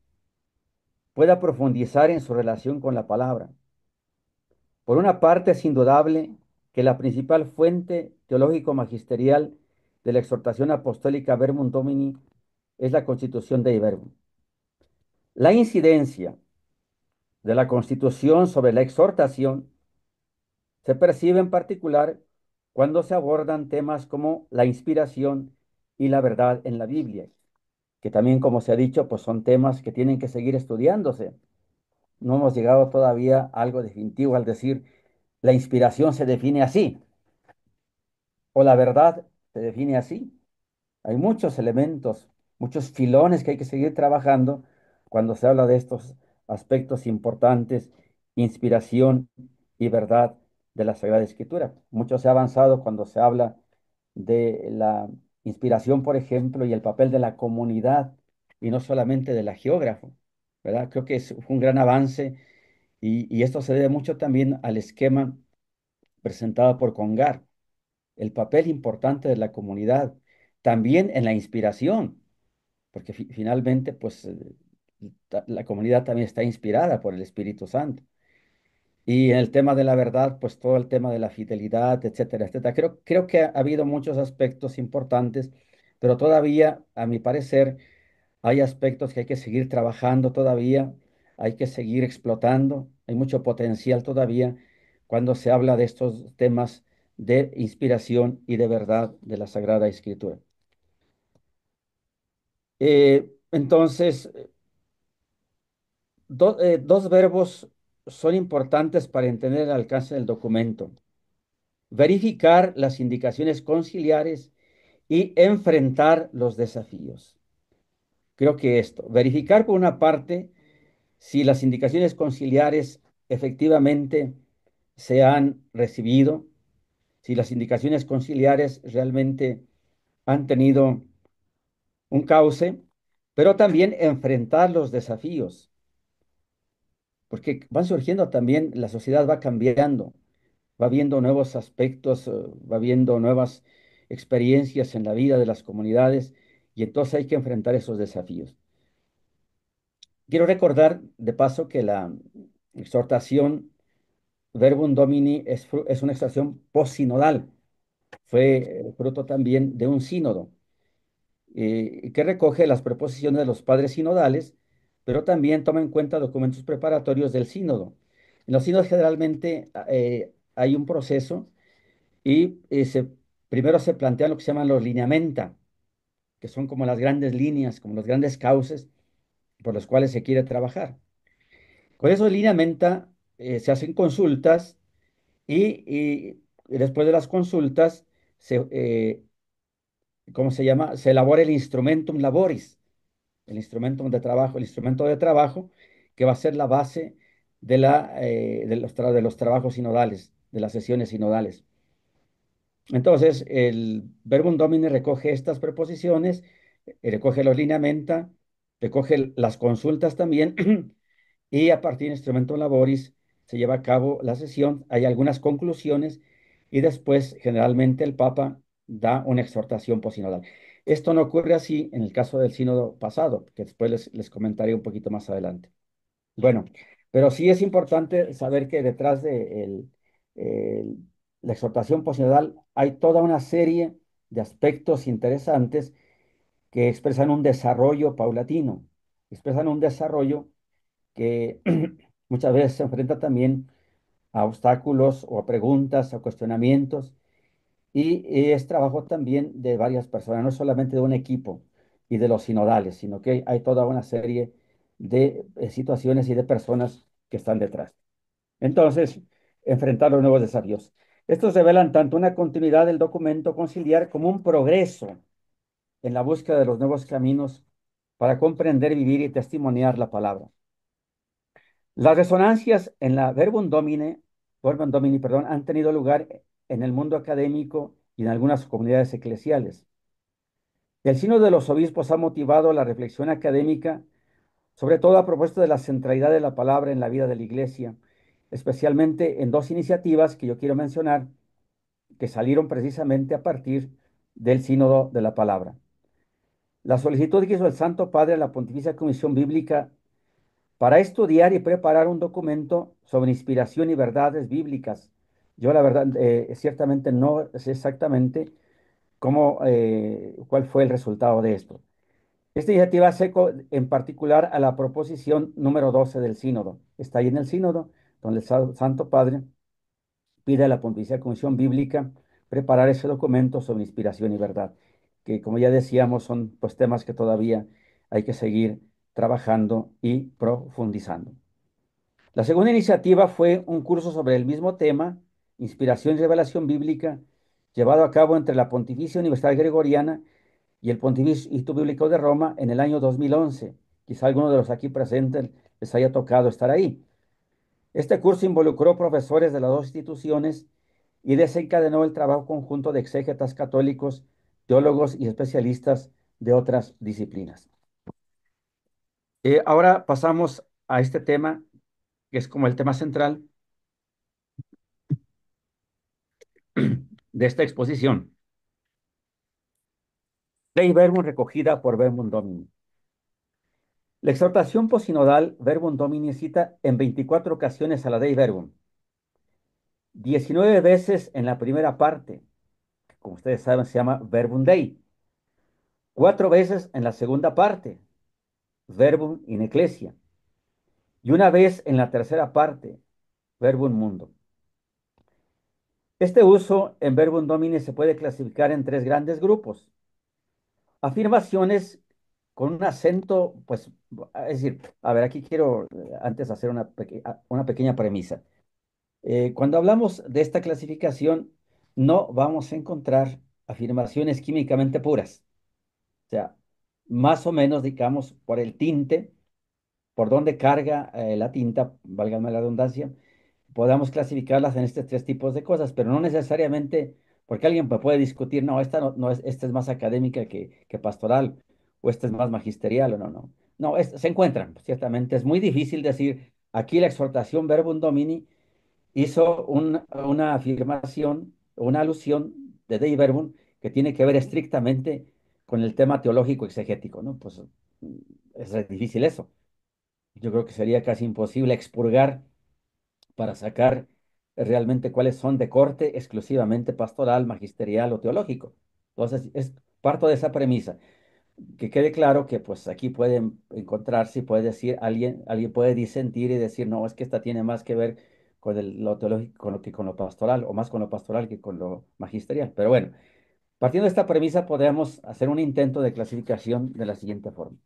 pueda profundizar en su relación con la palabra. Por una parte, es indudable que la principal fuente teológico-magisterial de la exhortación apostólica Verbum Domini es la Constitución de Verbum. La incidencia de la Constitución sobre la exhortación se percibe en particular cuando se abordan temas como la inspiración y la verdad en la Biblia, que también, como se ha dicho, pues son temas que tienen que seguir estudiándose. No hemos llegado todavía a algo definitivo al decir la inspiración se define así o la verdad se define así. Hay muchos elementos, muchos filones que hay que seguir trabajando cuando se habla de estos aspectos importantes, inspiración y verdad de la Sagrada Escritura. Mucho se ha avanzado cuando se habla de la inspiración, por ejemplo, y el papel de la comunidad y no solamente de la geógrafo, ¿verdad? Creo que fue un gran avance y esto se debe mucho también al esquema presentado por Congar, el papel importante de la comunidad, también en la inspiración, porque finalmente, pues, la comunidad también está inspirada por el Espíritu Santo. Y en el tema de la verdad, pues todo el tema de la fidelidad, etcétera, etcétera. Creo que ha habido muchos aspectos importantes, pero todavía, a mi parecer, hay aspectos que hay que seguir trabajando todavía, hay que seguir explotando, hay mucho potencial todavía cuando se habla de estos temas de inspiración y de verdad de la Sagrada Escritura. Entonces, dos verbos son importantes para entender el alcance del documento. Verificar las indicaciones conciliares y enfrentar los desafíos. Creo que esto, verificar por una parte si las indicaciones conciliares efectivamente se han recibido, si las indicaciones conciliares realmente han tenido un cauce, pero también enfrentar los desafíos, porque van surgiendo también, la sociedad va cambiando, va viendo nuevos aspectos, va viendo nuevas experiencias en la vida de las comunidades y entonces hay que enfrentar esos desafíos. Quiero recordar de paso que la exhortación Verbum Domini es una exhortación posinodal, fue fruto también de un sínodo que recoge las proposiciones de los padres sinodales, pero también toma en cuenta documentos preparatorios del sínodo. En los sínodos generalmente hay un proceso y primero se plantean lo que se llaman los lineamenta, que son como las grandes líneas, como los grandes cauces por los cuales se quiere trabajar. Con esos lineamenta se hacen consultas y después de las consultas ¿cómo se llama? Se elabora el instrumentum laboris, el instrumento de trabajo, el instrumento de trabajo que va a ser la base de los trabajos sinodales, de las sesiones sinodales. Entonces, el Verbum Domini recoge estas preposiciones, recoge los lineamenta, recoge las consultas también, y a partir del instrumento laboris se lleva a cabo la sesión, hay algunas conclusiones y después generalmente el Papa da una exhortación posinodal. Esto no ocurre así en el caso del sínodo pasado, que después les comentaré un poquito más adelante. Bueno, pero sí es importante saber que detrás de el- la exhortación posinodal hay toda una serie de aspectos interesantes que expresan un desarrollo paulatino, expresan un desarrollo que muchas veces se enfrenta también a obstáculos o a preguntas, a cuestionamientos, y es trabajo también de varias personas, no solamente de un equipo y de los sinodales, sino que hay toda una serie de situaciones y de personas que están detrás. Entonces, enfrentar los nuevos desafíos. Estos revelan tanto una continuidad del documento conciliar como un progreso en la búsqueda de los nuevos caminos para comprender, vivir y testimoniar la palabra. Las resonancias en la Verbum Domini, perdón, han tenido lugar en el mundo académico y en algunas comunidades eclesiales. El Sínodo de los Obispos ha motivado la reflexión académica, sobre todo a propósito de la centralidad de la palabra en la vida de la Iglesia, especialmente en dos iniciativas que yo quiero mencionar, que salieron precisamente a partir del Sínodo de la Palabra. La solicitud que hizo el Santo Padre a la Pontificia Comisión Bíblica para estudiar y preparar un documento sobre inspiración y verdades bíblicas. Yo la verdad, ciertamente no sé exactamente cuál fue el resultado de esto. Esta iniciativa hace en particular a la proposición número 12 del Sínodo. Está ahí en el Sínodo, donde el Santo Padre pide a la Pontificia Comisión Bíblica preparar ese documento sobre inspiración y verdad, que como ya decíamos son pues temas que todavía hay que seguir trabajando y profundizando. La segunda iniciativa fue un curso sobre el mismo tema, Inspiración y Revelación Bíblica, llevado a cabo entre la Pontificia Universidad Gregoriana y el Pontificio Instituto Bíblico de Roma en el año 2011. Quizá alguno de los aquí presentes les haya tocado estar ahí. Este curso involucró profesores de las dos instituciones y desencadenó el trabajo conjunto de exégetas católicos, teólogos y especialistas de otras disciplinas. Ahora pasamos a este tema, que es como el tema central de esta exposición. Dei Verbum recogida por Verbum Domini. La exhortación posinodal Verbum Domini cita en 24 ocasiones a la Dei Verbum, 19 veces en la primera parte, que como ustedes saben se llama Verbum Dei, 4 veces en la segunda parte, Verbum in Ecclesia, y una vez en la tercera parte, Verbum Mundo. Este uso en Verbum Domini se puede clasificar en tres grandes grupos. Afirmaciones con un acento, pues, es decir, a ver, aquí quiero antes hacer una pequeña premisa. Cuando hablamos de esta clasificación, no vamos a encontrar afirmaciones químicamente puras. O sea, más o menos, digamos, por el tinte, por donde carga la tinta, válgame la redundancia, podamos clasificarlas en estos tres tipos de cosas, pero no necesariamente, porque alguien puede discutir, no, esta no es, esta es más académica que pastoral, o esta es más magisterial, o no, no. No, se encuentran, ciertamente. Es muy difícil decir, aquí la exhortación Verbum Domini hizo una afirmación, una alusión de Dei Verbum que tiene que ver estrictamente con el tema teológico exegético, ¿no? Pues es difícil eso. Yo creo que sería casi imposible expurgar para sacar realmente cuáles son de corte exclusivamente pastoral, magisterial o teológico. Entonces, parto de esa premisa. Que quede claro que pues aquí pueden encontrarse y puede decir, alguien puede disentir y decir, no, es que esta tiene más que ver con lo teológico con lo que con lo pastoral, o más con lo pastoral que con lo magisterial. Pero bueno, partiendo de esta premisa, podemos hacer un intento de clasificación de la siguiente forma.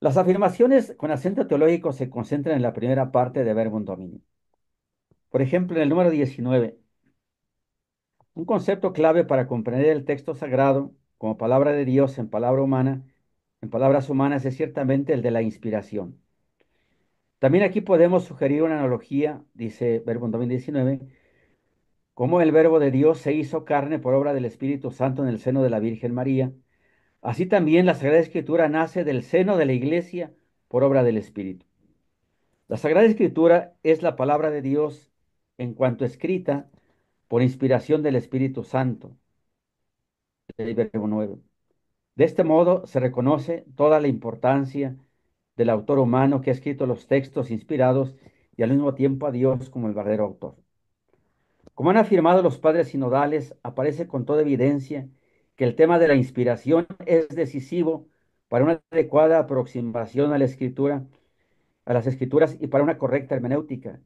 Las afirmaciones con acento teológico se concentran en la primera parte de Verbum Domini. Por ejemplo, en el número 19, un concepto clave para comprender el texto sagrado como palabra de Dios en palabras humanas, es ciertamente el de la inspiración. También aquí podemos sugerir una analogía, dice Verbum Domini 19, cómo el Verbo de Dios se hizo carne por obra del Espíritu Santo en el seno de la Virgen María. Así también la Sagrada Escritura nace del seno de la Iglesia por obra del Espíritu. La Sagrada Escritura es la palabra de Dios en cuanto escrita por inspiración del Espíritu Santo. El verbo 9. De este modo se reconoce toda la importancia del autor humano que ha escrito los textos inspirados y al mismo tiempo a Dios como el verdadero autor. Como han afirmado los padres sinodales, aparece con toda evidencia que el tema de la inspiración es decisivo para una adecuada aproximación a la escritura, a las escrituras y para una correcta hermenéutica,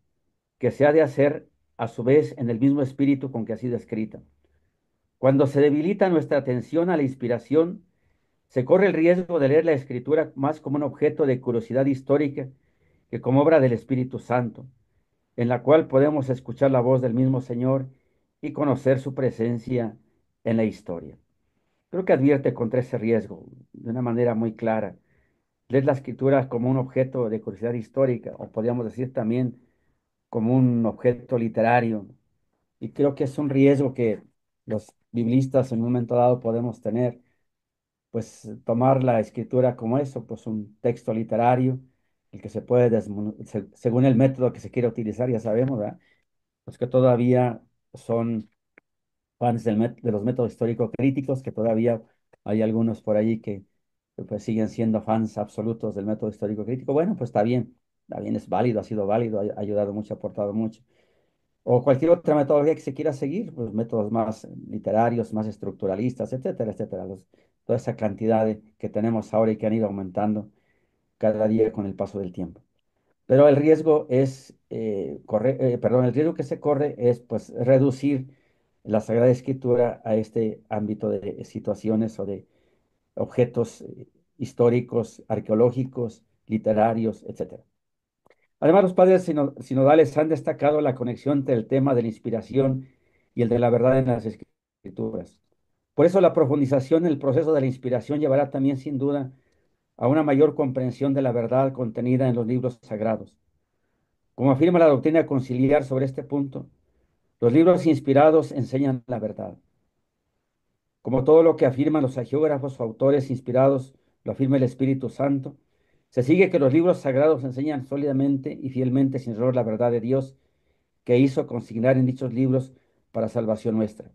que se ha de hacer a su vez en el mismo espíritu con que ha sido escrita. Cuando se debilita nuestra atención a la inspiración, se corre el riesgo de leer la escritura más como un objeto de curiosidad histórica que como obra del Espíritu Santo, en la cual podemos escuchar la voz del mismo Señor y conocer su presencia en la historia. Creo que advierte contra ese riesgo de una manera muy clara. Leer la escritura como un objeto de curiosidad histórica, o podríamos decir también como un objeto literario. Y creo que es un riesgo que los biblistas en un momento dado podemos tener, pues tomar la escritura como eso, pues un texto literario, el que se puede, según el método que se quiera utilizar, ya sabemos, ¿verdad? Los que todavía son fans de los métodos histórico-críticos, que todavía hay algunos por ahí que, pues siguen siendo fans absolutos del método histórico-crítico. Bueno, pues está bien, es válido, ha sido válido, ha ayudado mucho, ha aportado mucho. O cualquier otra metodología que se quiera seguir, pues métodos más literarios, más estructuralistas, etcétera, etcétera. Toda esa cantidad que tenemos ahora y que han ido aumentando cada día con el paso del tiempo. Pero el riesgo el riesgo que se corre es pues reducir la Sagrada Escritura a este ámbito de situaciones o de objetos históricos, arqueológicos, literarios, etcétera. Además, los padres sinodales han destacado la conexión entre el tema de la inspiración y el de la verdad en las escrituras. Por eso la profundización en el proceso de la inspiración llevará también sin duda a una mayor comprensión de la verdad contenida en los libros sagrados. Como afirma la doctrina conciliar sobre este punto, los libros inspirados enseñan la verdad. Como todo lo que afirman los agiógrafos o autores inspirados, lo afirma el Espíritu Santo, se sigue que los libros sagrados enseñan sólidamente y fielmente sin error la verdad de Dios que hizo consignar en dichos libros para salvación nuestra.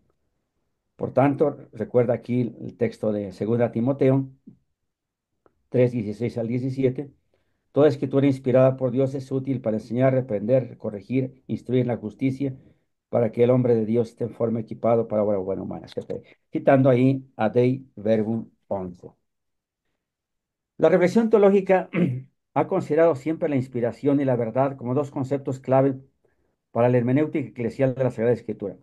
Por tanto, recuerda aquí el texto de 2 Timoteo 3:16 al 17. Toda escritura inspirada por Dios es útil para enseñar, reprender, corregir, instruir en la justicia, para que el hombre de Dios esté en forma equipado para obra buena humana. Citando ahí a Dei Verbum 11. La reflexión teológica ha considerado siempre la inspiración y la verdad como dos conceptos clave para la hermenéutica eclesial de la Sagrada Escritura.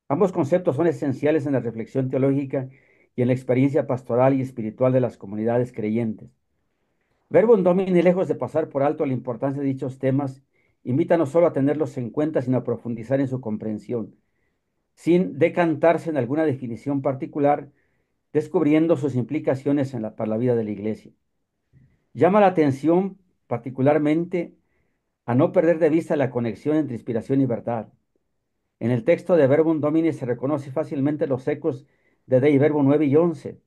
Ambos conceptos son esenciales en la reflexión teológica y en la experiencia pastoral y espiritual de las comunidades creyentes. Verbum Domini, lejos de pasar por alto la importancia de dichos temas, invita no solo a tenerlos en cuenta, sino a profundizar en su comprensión, sin decantarse en alguna definición particular, descubriendo sus implicaciones para la vida de la Iglesia. Llama la atención particularmente a no perder de vista la conexión entre inspiración y verdad. En el texto de Verbum Domini se reconoce fácilmente los ecos de Dei Verbum 9 y 11.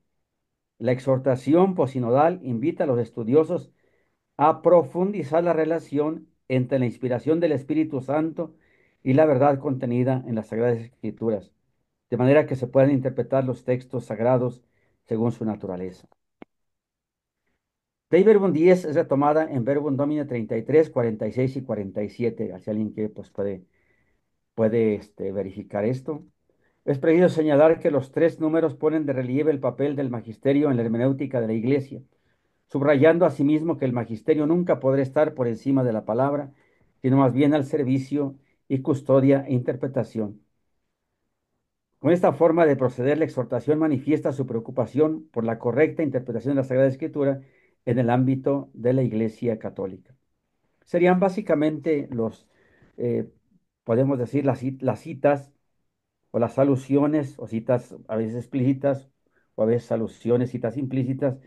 La exhortación posinodal invita a los estudiosos a profundizar la relación entre la inspiración del Espíritu Santo y la verdad contenida en las Sagradas Escrituras, de manera que se puedan interpretar los textos sagrados según su naturaleza. Dei Verbum 10 es retomada en Verbum Domini 33, 46 y 47, si alguien que pues, puede verificar esto. Es preciso señalar que los tres números ponen de relieve el papel del magisterio en la hermenéutica de la Iglesia, subrayando asimismo que el magisterio nunca podrá estar por encima de la palabra, sino más bien al servicio y custodia e interpretación. Con esta forma de proceder, la exhortación manifiesta su preocupación por la correcta interpretación de la Sagrada Escritura en el ámbito de la Iglesia Católica. Serían básicamente eh, podemos decir, las citas o las alusiones o citas a veces explícitas o a veces alusiones, citas implícitas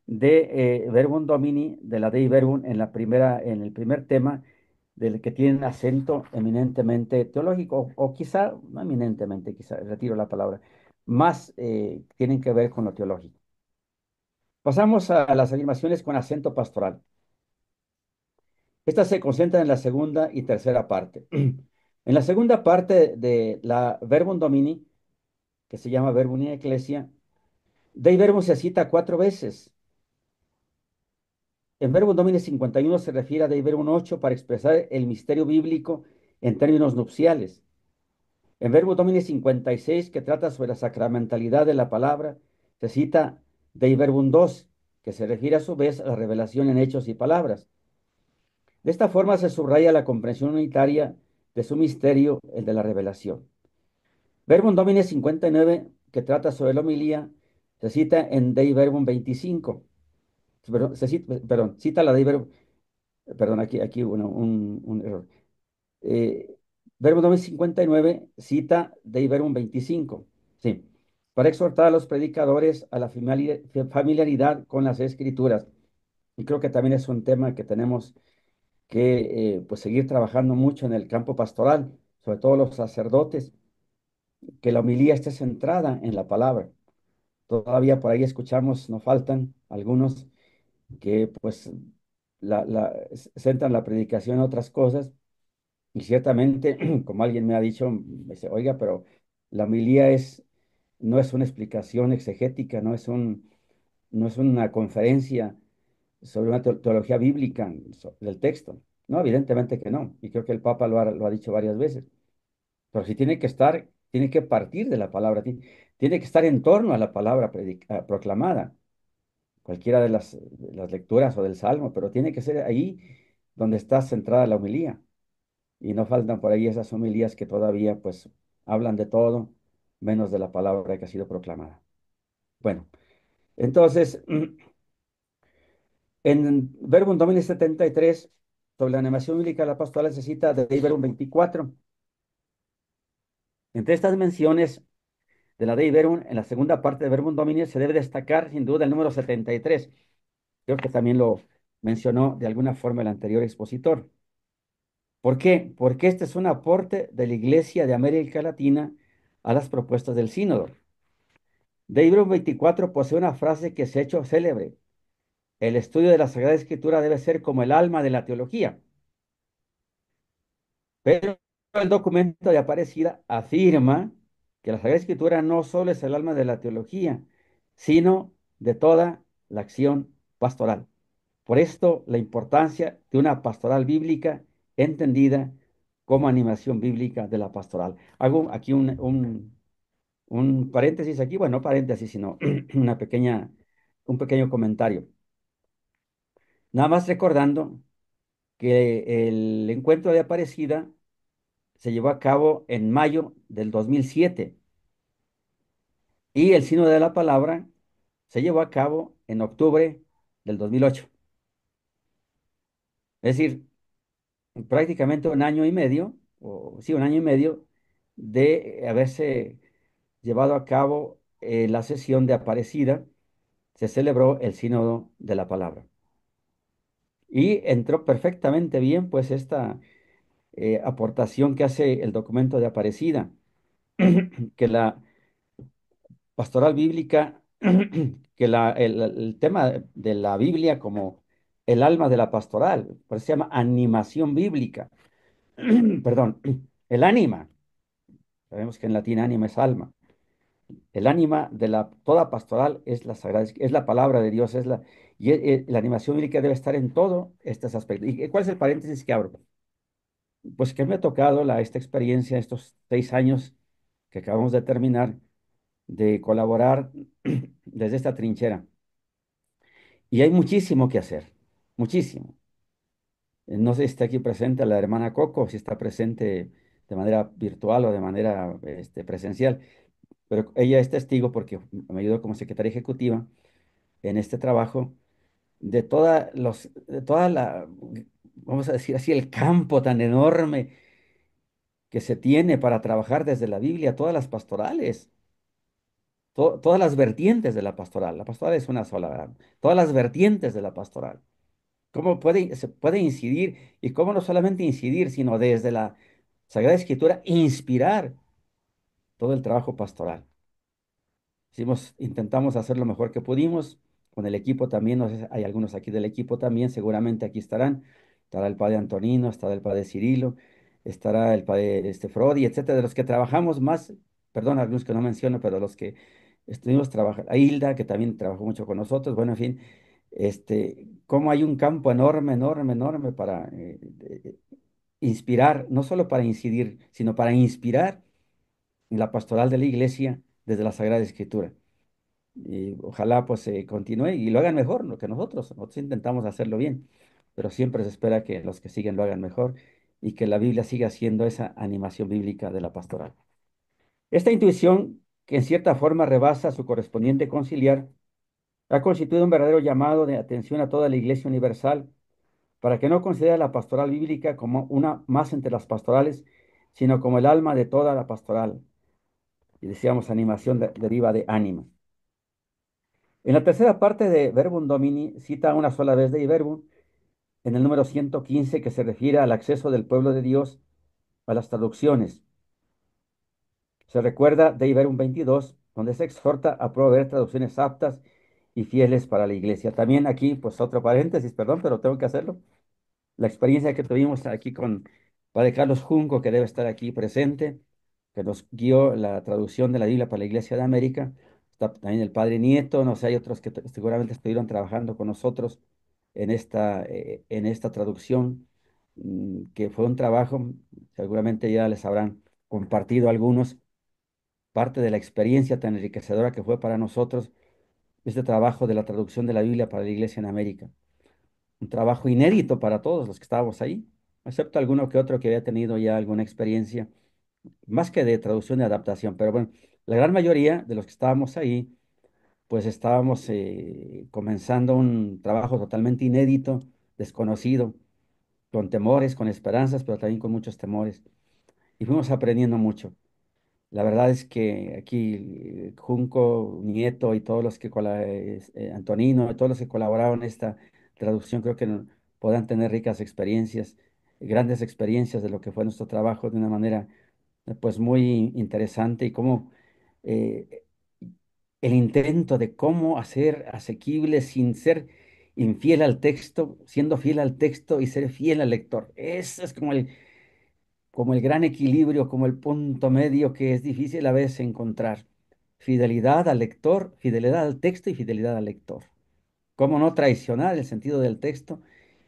de Verbum Domini, de la Dei Verbum, en el primer tema, del que tienen acento eminentemente teológico, o quizá, no eminentemente, quizá, retiro la palabra, más tienen que ver con lo teológico. Pasamos a las afirmaciones con acento pastoral. Estas se concentran en la segunda y tercera parte. En la segunda parte de la Verbum Domini, que se llama Verbum in Ecclesia, Dei Verbum se cita cuatro veces. En Verbum Domini 51 se refiere a Dei Verbum 8 para expresar el misterio bíblico en términos nupciales. En Verbum Domini 56, que trata sobre la sacramentalidad de la palabra, se cita Dei Verbum 2, que se refiere a su vez a la revelación en hechos y palabras. De esta forma se subraya la comprensión unitaria de su misterio, el de la revelación. Verbum Domini 59, que trata sobre la homilía, se cita en Dei Verbum 25. Cita la Dei Verbum, perdón, aquí un error. Eh, Verbum Domini 59 cita Dei Verbum 25. Sí, para exhortar a los predicadores a la familiaridad con las escrituras. Y creo que también es un tema que tenemos que pues seguir trabajando mucho en el campo pastoral, sobre todo los sacerdotes, que la homilía esté centrada en la palabra. Todavía por ahí escuchamos, nos faltan algunos que pues centran la predicación en otras cosas y ciertamente, como alguien me ha dicho, me dice, oiga, pero la homilía no es una explicación exegética, no es una conferencia sobre una teología bíblica del texto. No, evidentemente que no. Y creo que el Papa lo ha dicho varias veces. Pero si tiene que estar, tiene que partir de la palabra, tiene que estar en torno a la palabra proclamada, cualquiera de las lecturas o del salmo, pero tiene que ser ahí donde está centrada la homilía. Y no faltan por ahí esas homilías que todavía pues hablan de todo, menos de la palabra que ha sido proclamada. Bueno, entonces, en Verbum Domini 73, sobre la animación bíblica de la pastoral, se cita de Verbum 24. Entre estas menciones de la Dei Verbum, en la segunda parte de Verbum Domini, se debe destacar sin duda el número 73. Creo que también lo mencionó de alguna forma el anterior expositor. ¿Por qué? Porque este es un aporte de la Iglesia de América Latina a las propuestas del sínodo. Dei Verbum 24 posee una frase que se ha hecho célebre. El estudio de la Sagrada Escritura debe ser como el alma de la teología. Pero el documento de Aparecida afirma que la Sagrada Escritura no solo es el alma de la teología, sino de toda la acción pastoral. Por esto, la importancia de una pastoral bíblica entendida como animación bíblica de la pastoral. Hago aquí un paréntesis aquí, bueno, no paréntesis, sino un pequeño comentario. Nada más recordando que el encuentro de Aparecida se llevó a cabo en mayo del 2007 y el Sínodo de la Palabra se llevó a cabo en octubre del 2008. Es decir, prácticamente un año y medio, o sí, un año y medio de haberse llevado a cabo la sesión de Aparecida, se celebró el Sínodo de la Palabra. Y entró perfectamente bien, pues, esta aportación que hace el documento de Aparecida, que la pastoral bíblica, que el tema de la Biblia como el alma de la pastoral, por eso se llama animación bíblica, perdón, el ánima, sabemos que en latín ánima es alma, el ánima de toda pastoral es la sagrada, es la palabra de Dios, la animación bíblica debe estar en todos estos aspectos. ¿Y cuál es el paréntesis que abro? Pues que me ha tocado esta experiencia, estos 6 años que acabamos de terminar, de colaborar desde esta trinchera. Y hay muchísimo que hacer, muchísimo. No sé si está aquí presente la hermana Coco, si está presente de manera virtual o de manera presencial, pero ella es testigo porque me ayudó como secretaria ejecutiva en este trabajo de toda la, vamos a decir así, el campo tan enorme que se tiene para trabajar desde la Biblia, todas las pastorales, todas las vertientes de la pastoral. La pastoral es una sola, ¿verdad? Todas las vertientes de la pastoral. Cómo se puede incidir y cómo no solamente incidir, sino desde la Sagrada Escritura inspirar todo el trabajo pastoral. Intentamos hacer lo mejor que pudimos con el equipo también, no sé, hay algunos aquí del equipo también, seguramente aquí estarán. estará el padre Antonino, estará el padre Cirilo, estará el padre Frodi, etcétera, de los que trabajamos más, perdón, algunos que no menciono, pero los que estuvimos trabajando, a Hilda, que también trabajó mucho con nosotros, bueno, en fin, cómo hay un campo enorme, enorme, enorme para inspirar, no solo para incidir, sino para inspirar en la pastoral de la iglesia desde la Sagrada Escritura. Y ojalá pues se continúe y lo hagan mejor lo que nosotros. Nosotros intentamos hacerlo bien, pero siempre se espera que los que siguen lo hagan mejor y que la Biblia siga siendo esa animación bíblica de la pastoral. Esta intuición, que en cierta forma rebasa su correspondiente conciliar, ha constituido un verdadero llamado de atención a toda la Iglesia universal para que no considere la pastoral bíblica como una más entre las pastorales, sino como el alma de toda la pastoral. Y decíamos, animación deriva de ánima. En la tercera parte de Verbum Domini cita una sola vez Dei Verbum en el número 115 que se refiere al acceso del pueblo de Dios a las traducciones. Se recuerda Dei Verbum 22, donde se exhorta a proveer traducciones aptas y fieles para la iglesia. También aquí, pues otro paréntesis, perdón, pero tengo que hacerlo. La experiencia que tuvimos aquí con Padre Carlos Junco, que debe estar aquí presente, que nos guió la traducción de la Biblia para la Iglesia de América. Está también el Padre Nieto, no sé, hay otros que seguramente estuvieron trabajando con nosotros en esta traducción, que fue un trabajo, seguramente ya les habrán compartido algunos, parte de la experiencia tan enriquecedora que fue para nosotros este trabajo de la traducción de la Biblia para la Iglesia en América. Un trabajo inédito para todos los que estábamos ahí, excepto alguno que otro que había tenido ya alguna experiencia, más que de traducción y adaptación. Pero bueno, la gran mayoría de los que estábamos ahí, pues estábamos comenzando un trabajo totalmente inédito, desconocido, con temores, con esperanzas, pero también con muchos temores. Y fuimos aprendiendo mucho. La verdad es que aquí Junco, Nieto y todos los que, Antonino, y todos los que colaboraron en esta traducción, creo que podrán tener ricas experiencias, grandes experiencias de lo que fue nuestro trabajo de una manera pues muy interesante y cómo eh, el intento de cómo hacer asequible sin ser infiel al texto, siendo fiel al texto y ser fiel al lector. Eso es como el gran equilibrio, como el punto medio que es difícil a veces encontrar. Fidelidad al lector, fidelidad al texto y fidelidad al lector. Cómo no traicionar el sentido del texto,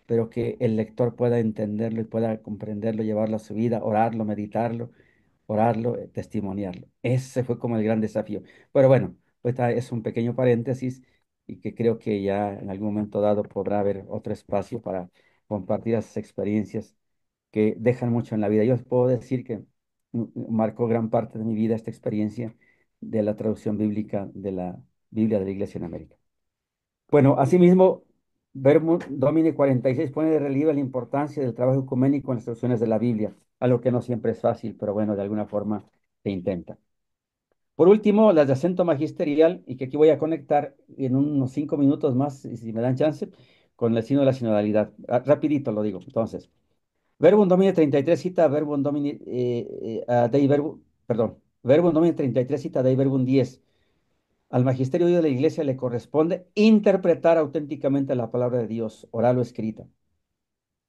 pero que el lector pueda entenderlo y pueda comprenderlo, llevarlo a su vida, orarlo, testimoniarlo. Ese fue como el gran desafío. Pero bueno, pues es un pequeño paréntesis y que creo que ya en algún momento dado podrá haber otro espacio para compartir esas experiencias que dejan mucho en la vida. Yo les puedo decir que marcó gran parte de mi vida esta experiencia de la traducción bíblica de la Biblia de la Iglesia en América. Bueno, asimismo, Verbum Domini 46 pone de relieve la importancia del trabajo ecuménico en las traducciones de la Biblia, algo que no siempre es fácil, pero bueno, de alguna forma se intenta. Por último, las de acento magisterial, y que aquí voy a conectar en unos 5 minutos más, si me dan chance, con el signo de la sinodalidad. Rapidito lo digo. Entonces, Verbum Domini 33 cita Verbum Domini Dei Verbum, perdón, Verbum Domini 33 cita Dei Verbum 10. Al magisterio de la iglesia le corresponde interpretar auténticamente la palabra de Dios, oral o escrita.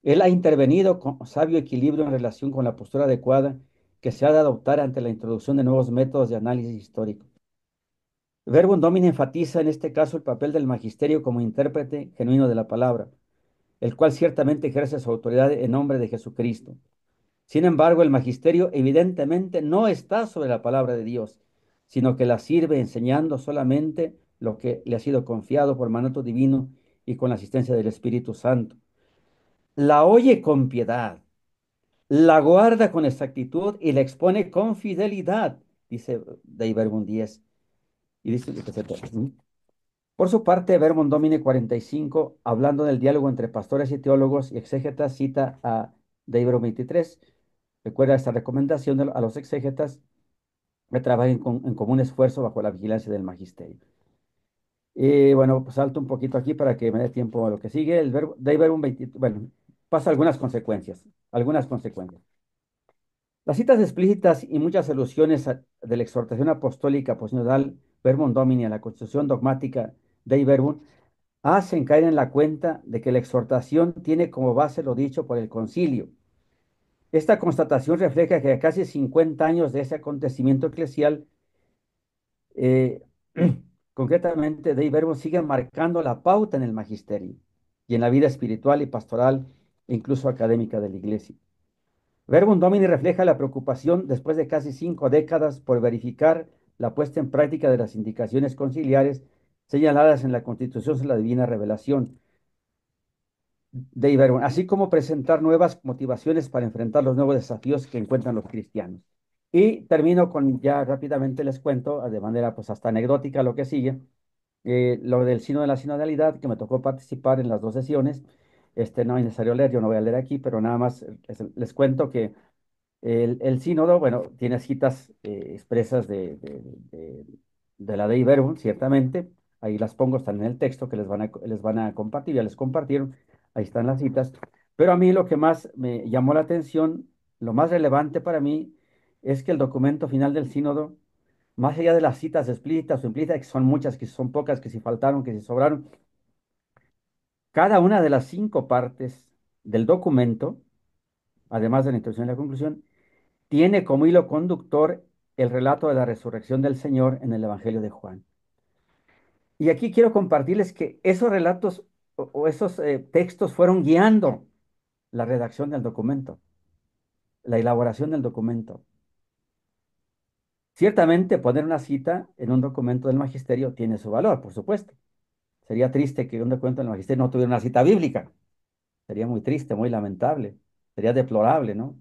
Él ha intervenido con sabio equilibrio en relación con la postura adecuada que se ha de adoptar ante la introducción de nuevos métodos de análisis histórico. Verbum Domini enfatiza en este caso el papel del magisterio como intérprete genuino de la palabra, el cual ciertamente ejerce su autoridad en nombre de Jesucristo. Sin embargo, el magisterio evidentemente no está sobre la palabra de Dios, sino que la sirve enseñando solamente lo que le ha sido confiado por mandato divino y con la asistencia del Espíritu Santo. La oye con piedad, la guarda con exactitud y la expone con fidelidad, dice Dei Verbum 10. Y dice, etcétera. Por su parte, Verbum Domini 45, hablando del diálogo entre pastores y teólogos y exégetas, cita a Dei Verbum 23. Recuerda esta recomendación a los exégetas que trabajen en común esfuerzo bajo la vigilancia del magisterio. Y bueno, pues salto un poquito aquí para que me dé tiempo a lo que sigue. El verbo, Dei Verbum 20, bueno, pasa algunas consecuencias, algunas consecuencias. Las citas explícitas y muchas alusiones de la exhortación apostólica posnodal Verbum Domini a la constitución dogmática Dei Verbum hacen caer en la cuenta de que la exhortación tiene como base lo dicho por el concilio. Esta constatación refleja que a casi 50 años de ese acontecimiento eclesial, eh, concretamente, Dei Verbum sigue marcando la pauta en el magisterio y en la vida espiritual y pastoral e incluso académica de la Iglesia. Verbum Domini refleja la preocupación después de casi 5 décadas por verificar la puesta en práctica de las indicaciones conciliares señaladas en la Constitución de la Divina Revelación de Verbum, así como presentar nuevas motivaciones para enfrentar los nuevos desafíos que encuentran los cristianos. Y termino con, ya rápidamente les cuento, de manera pues hasta anecdótica lo que sigue, lo del Sínodo de la Sinodalidad, que me tocó participar en las dos sesiones. No es necesario leer, yo no voy a leer aquí, pero nada más les cuento que el sínodo, bueno, tiene citas expresas de la Dei Verbum, ciertamente. Ahí las pongo, están en el texto que les van a compartir, ya les compartieron. Ahí están las citas. Pero a mí lo que más me llamó la atención, lo más relevante para mí, es que el documento final del sínodo, más allá de las citas explícitas o implícitas, que son muchas, que son pocas, que si faltaron, que si sobraron, cada una de las 5 partes del documento, además de la introducción y la conclusión, tiene como hilo conductor el relato de la resurrección del Señor en el Evangelio de Juan. Y aquí quiero compartirles que esos relatos o esos textos fueron guiando la redacción del documento, la elaboración del documento. Ciertamente poner una cita en un documento del magisterio tiene su valor, por supuesto. Sería triste que un documento del magisterio no tuviera una cita bíblica. Sería muy triste, muy lamentable. Sería deplorable, ¿no?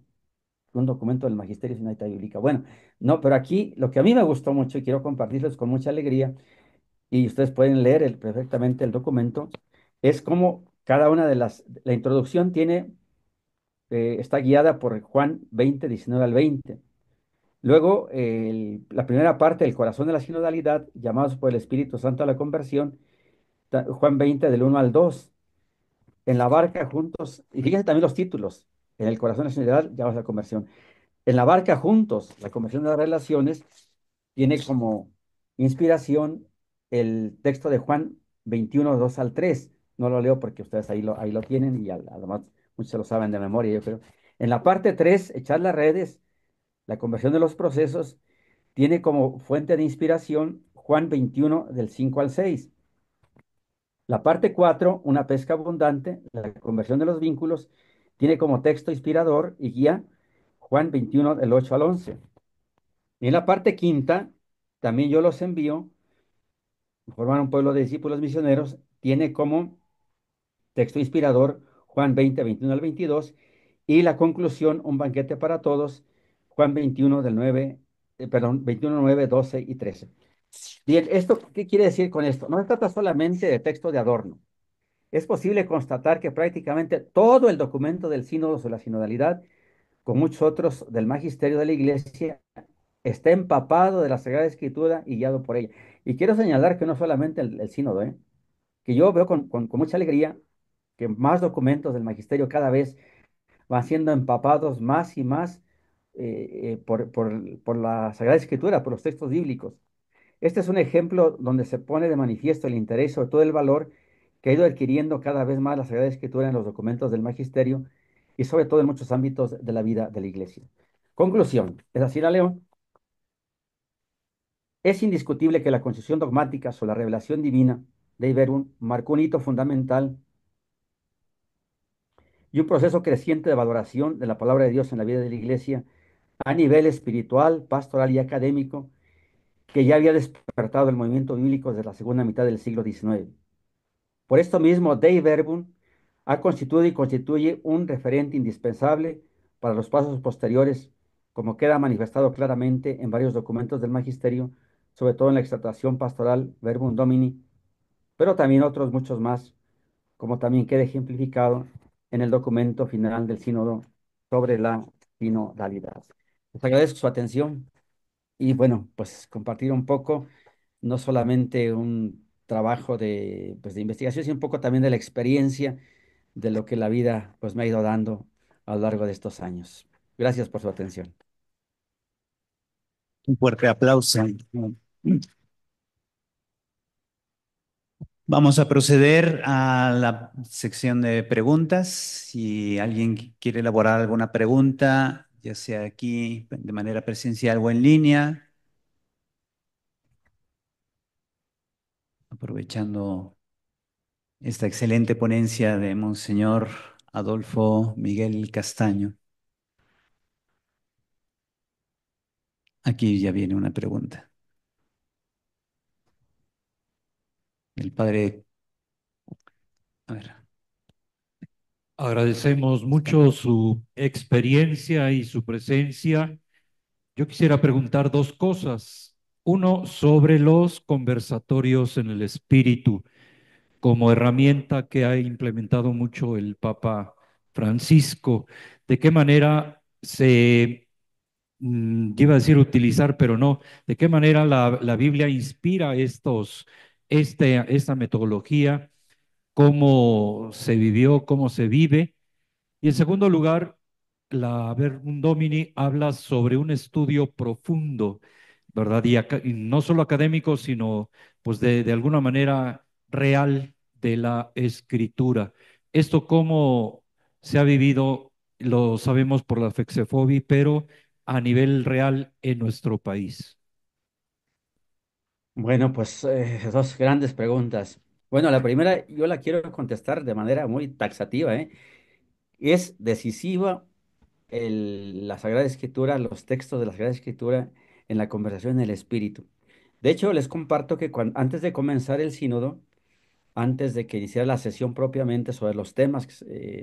Un documento del magisterio sin una cita bíblica. Bueno, no, pero aquí lo que a mí me gustó mucho y quiero compartirles con mucha alegría, y ustedes pueden leer perfectamente el documento, es como cada una de la introducción está guiada por Juan 20 19 al 20. Luego, la primera parte, el corazón de la sinodalidad, llamados por el Espíritu Santo a la conversión, Juan 20 del 1 al 2. En la barca juntos, y fíjense también los títulos, en el corazón de la sinodalidad, llamados a la conversión. En la barca juntos, la conversión de las relaciones, tiene como inspiración el texto de Juan 21 2 al 3. No lo leo porque ustedes ahí lo tienen y además muchos se lo saben de memoria, yo creo. En la parte 3, echar las redes, la conversión de los procesos, tiene como fuente de inspiración Juan 21 del 5 al 6. La parte 4, una pesca abundante, la conversión de los vínculos, tiene como texto inspirador y guía Juan 21 del 8 al 11. Y en la parte quinta, también yo los envío, formar un pueblo de discípulos misioneros, tiene como texto inspirador Juan 20, 21 al 22, y la conclusión, un banquete para todos, Juan 21 del 9, perdón, 21, 9, 12 y 13. Bien, ¿esto qué quiere decir con esto? No se trata solamente de texto de adorno. Es posible constatar que prácticamente todo el documento del sínodo sobre la sinodalidad, con muchos otros del magisterio de la Iglesia, está empapado de la Sagrada Escritura y guiado por ella. Y quiero señalar que no solamente el sínodo, que yo veo con mucha alegría que más documentos del magisterio cada vez van siendo empapados más y más por la Sagrada Escritura, por los textos bíblicos. Este es un ejemplo donde se pone de manifiesto el interés, sobre todo el valor que ha ido adquiriendo cada vez más la Sagrada Escritura en los documentos del magisterio y sobre todo en muchos ámbitos de la vida de la Iglesia. Conclusión, es así la leo. Es indiscutible que la concesión dogmática sobre la revelación divina de Iberum marcó un hito fundamental y un proceso creciente de valoración de la palabra de Dios en la vida de la Iglesia a nivel espiritual, pastoral y académico, que ya había despertado el movimiento bíblico desde la segunda mitad del siglo XIX. Por esto mismo, Dei Verbum ha constituido y constituye un referente indispensable para los pasos posteriores, como queda manifestado claramente en varios documentos del Magisterio, sobre todo en la exhortación pastoral Verbum Domini, pero también otros muchos más, como también queda ejemplificado en el documento final del sínodo sobre la sinodalidad. Les agradezco su atención y bueno, pues compartir un poco, no solamente un trabajo pues, de investigación, sino un poco también de la experiencia de lo que la vida pues, me ha ido dando a lo largo de estos años. Gracias por su atención. Un fuerte aplauso. Vamos a proceder a la sección de preguntas. Si alguien quiere elaborar alguna pregunta, ya sea aquí de manera presencial o en línea, aprovechando esta excelente ponencia de Monseñor Adolfo Miguel Castaño. Aquí ya viene una pregunta. El padre, a ver, Agradecemos está. mucho su experiencia y su presencia. Yo quisiera preguntar dos cosas. Uno, sobre los conversatorios en el espíritu, como herramienta que ha implementado mucho el Papa Francisco. ¿De qué manera se, iba a decir utilizar, pero no, de qué manera la Biblia inspira esta metodología, cómo se vivió, cómo se vive? Y en segundo lugar, la Verbum Domini habla sobre un estudio profundo, ¿verdad? Y no solo académico, sino pues de alguna manera real de la escritura. Esto cómo se ha vivido, lo sabemos por la Fexefobi, pero a nivel real en nuestro país. Bueno, pues dos grandes preguntas. Bueno, la primera yo la quiero contestar de manera muy taxativa, ¿eh? Es decisiva la Sagrada Escritura, los textos de la Sagrada Escritura en la conversación en el Espíritu. De hecho, les comparto que antes de comenzar el sínodo, antes de que iniciara la sesión propiamente sobre los temas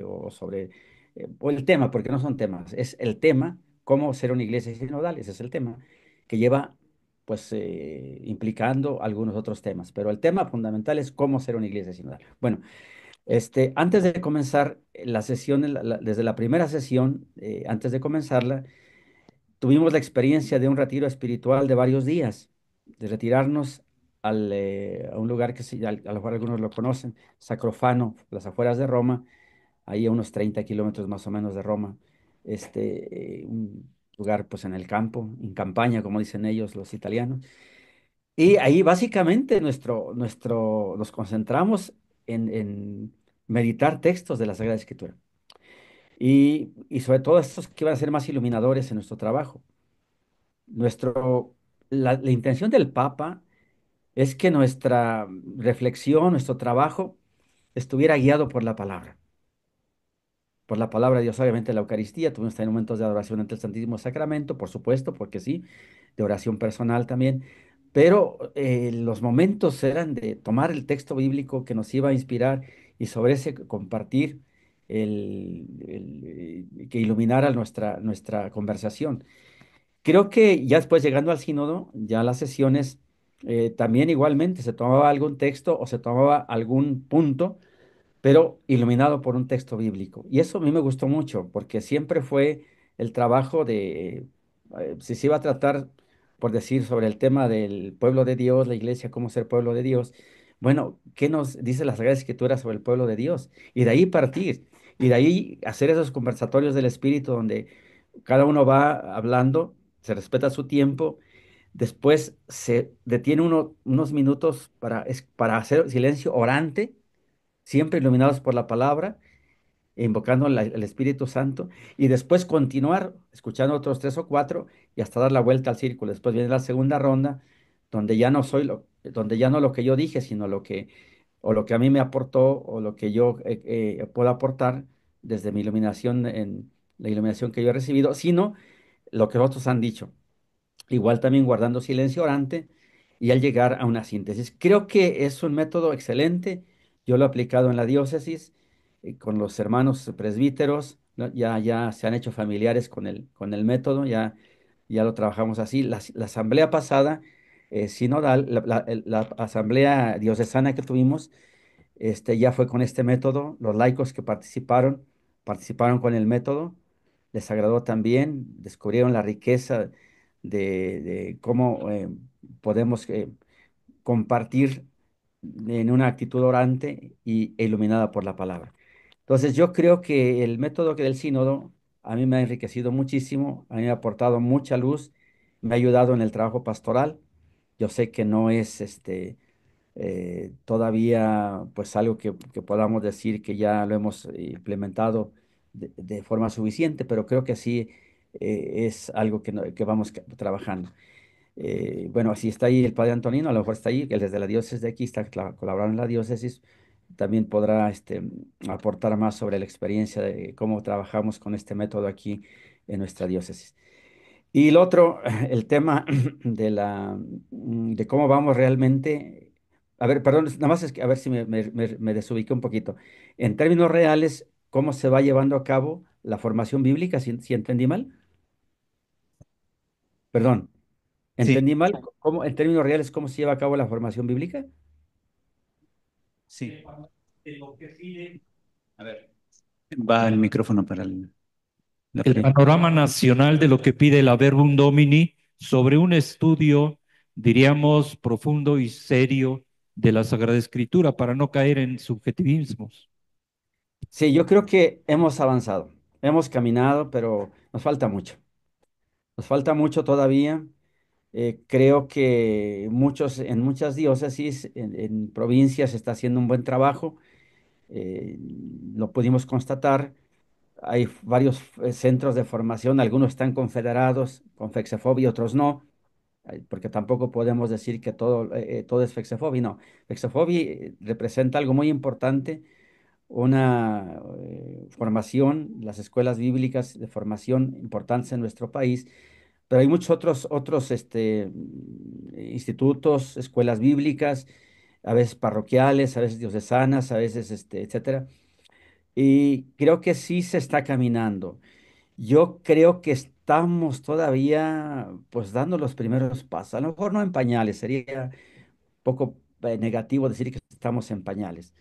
o el tema, porque no son temas, es el tema, cómo ser una iglesia sinodal, ese es el tema, que lleva pues implicando algunos otros temas, pero el tema fundamental es cómo ser una iglesia sinodal. Bueno, antes de comenzar la sesión, desde la primera sesión, antes de comenzarla, tuvimos la experiencia de un retiro espiritual de varios días, de retirarnos a un lugar a lo mejor algunos lo conocen, Sacrofano, las afueras de Roma, ahí a unos 30 kilómetros más o menos de Roma, un lugar pues en el campo, en campaña, como dicen ellos los italianos. Y ahí básicamente nos concentramos en meditar textos de la Sagrada Escritura. Y sobre todo estos que van a ser más iluminadores en nuestro trabajo. La intención del Papa es que nuestra reflexión, nuestro trabajo, estuviera guiado por la palabra de Dios, obviamente la Eucaristía, tuvimos también momentos de adoración ante el Santísimo Sacramento, por supuesto, porque sí, de oración personal también, pero los momentos eran de tomar el texto bíblico que nos iba a inspirar y sobre ese compartir que iluminara nuestra conversación. Creo que ya después llegando al sínodo, ya las sesiones, también igualmente se tomaba algún texto o se tomaba algún punto, pero iluminado por un texto bíblico. Y eso a mí me gustó mucho, porque siempre fue el trabajo si se iba a tratar, por decir, sobre el tema del pueblo de Dios, la iglesia, cómo ser pueblo de Dios. Bueno, ¿qué nos dice la Sagrada Escritura sobre el pueblo de Dios? Y de ahí partir, y de ahí hacer esos conversatorios del Espíritu donde cada uno va hablando, se respeta su tiempo. Después se detiene unos minutos para hacer silencio orante, siempre iluminados por la palabra, e invocando el Espíritu Santo, y después continuar escuchando otros tres o cuatro y hasta dar la vuelta al círculo. Después viene la segunda ronda, donde ya no lo que yo dije, sino o lo que a mí me aportó, o lo que yo puedo aportar desde mi iluminación, en la iluminación que yo he recibido, sino lo que otros han dicho, igual también guardando silencio orante y al llegar a una síntesis. Creo que es un método excelente. Yo lo he aplicado en la diócesis con los hermanos presbíteros, ¿no? Ya se han hecho familiares con el método, ya lo trabajamos así. La asamblea pasada, sinodal, la asamblea diocesana que tuvimos, ya fue con este método. Los laicos que participaron con el método, les agradó también, descubrieron la riqueza de cómo podemos compartir en una actitud orante e iluminada por la palabra. Entonces, yo creo que el método que del sínodo a mí me ha enriquecido muchísimo, a mí me ha aportado mucha luz, me ha ayudado en el trabajo pastoral. Yo sé que no es todavía pues algo que podamos decir que ya lo hemos implementado de forma suficiente, pero creo que sí es algo que, que vamos trabajando. Bueno, si está ahí el padre Antonino, a lo mejor está ahí, él es de la diócesis de aquí, está colaborando en la diócesis, también podrá aportar más sobre la experiencia de cómo trabajamos con este método aquí en nuestra diócesis. Y el otro, el tema de cómo vamos realmente. A ver, perdón, nada más es que a ver si me desubiqué un poquito. En términos reales, ¿cómo se va llevando a cabo la formación bíblica? Si entendí mal. Perdón, Sí, ¿entendí mal? ¿Cómo, en términos reales, cómo se lleva a cabo la formación bíblica? sí. A ver. Va el micrófono para la El pregunta. panorama nacional de lo que pide la Verbum Domini sobre un estudio, diríamos, profundo y serio de la Sagrada Escritura para no caer en subjetivismos. Sí, yo creo que hemos avanzado, hemos caminado, pero nos falta mucho. Nos falta mucho todavía. Creo que en muchas diócesis, en provincias, se está haciendo un buen trabajo. eh, lo pudimos constatar. Hay varios centros de formación, algunos están confederados con Fexefobi, otros no, porque tampoco podemos decir que todo es Fexefobi, no. Fexefobi representa algo muy importante, una formación, las escuelas bíblicas de formación importantes en nuestro país, pero hay muchos otros institutos, escuelas bíblicas, a veces parroquiales, a veces diocesanas, a veces, etcétera. Y creo que sí se está caminando. Yo creo que estamos todavía, pues, dando los primeros pasos. A lo mejor no en pañales, sería poco negativo decir que estamos en pañales.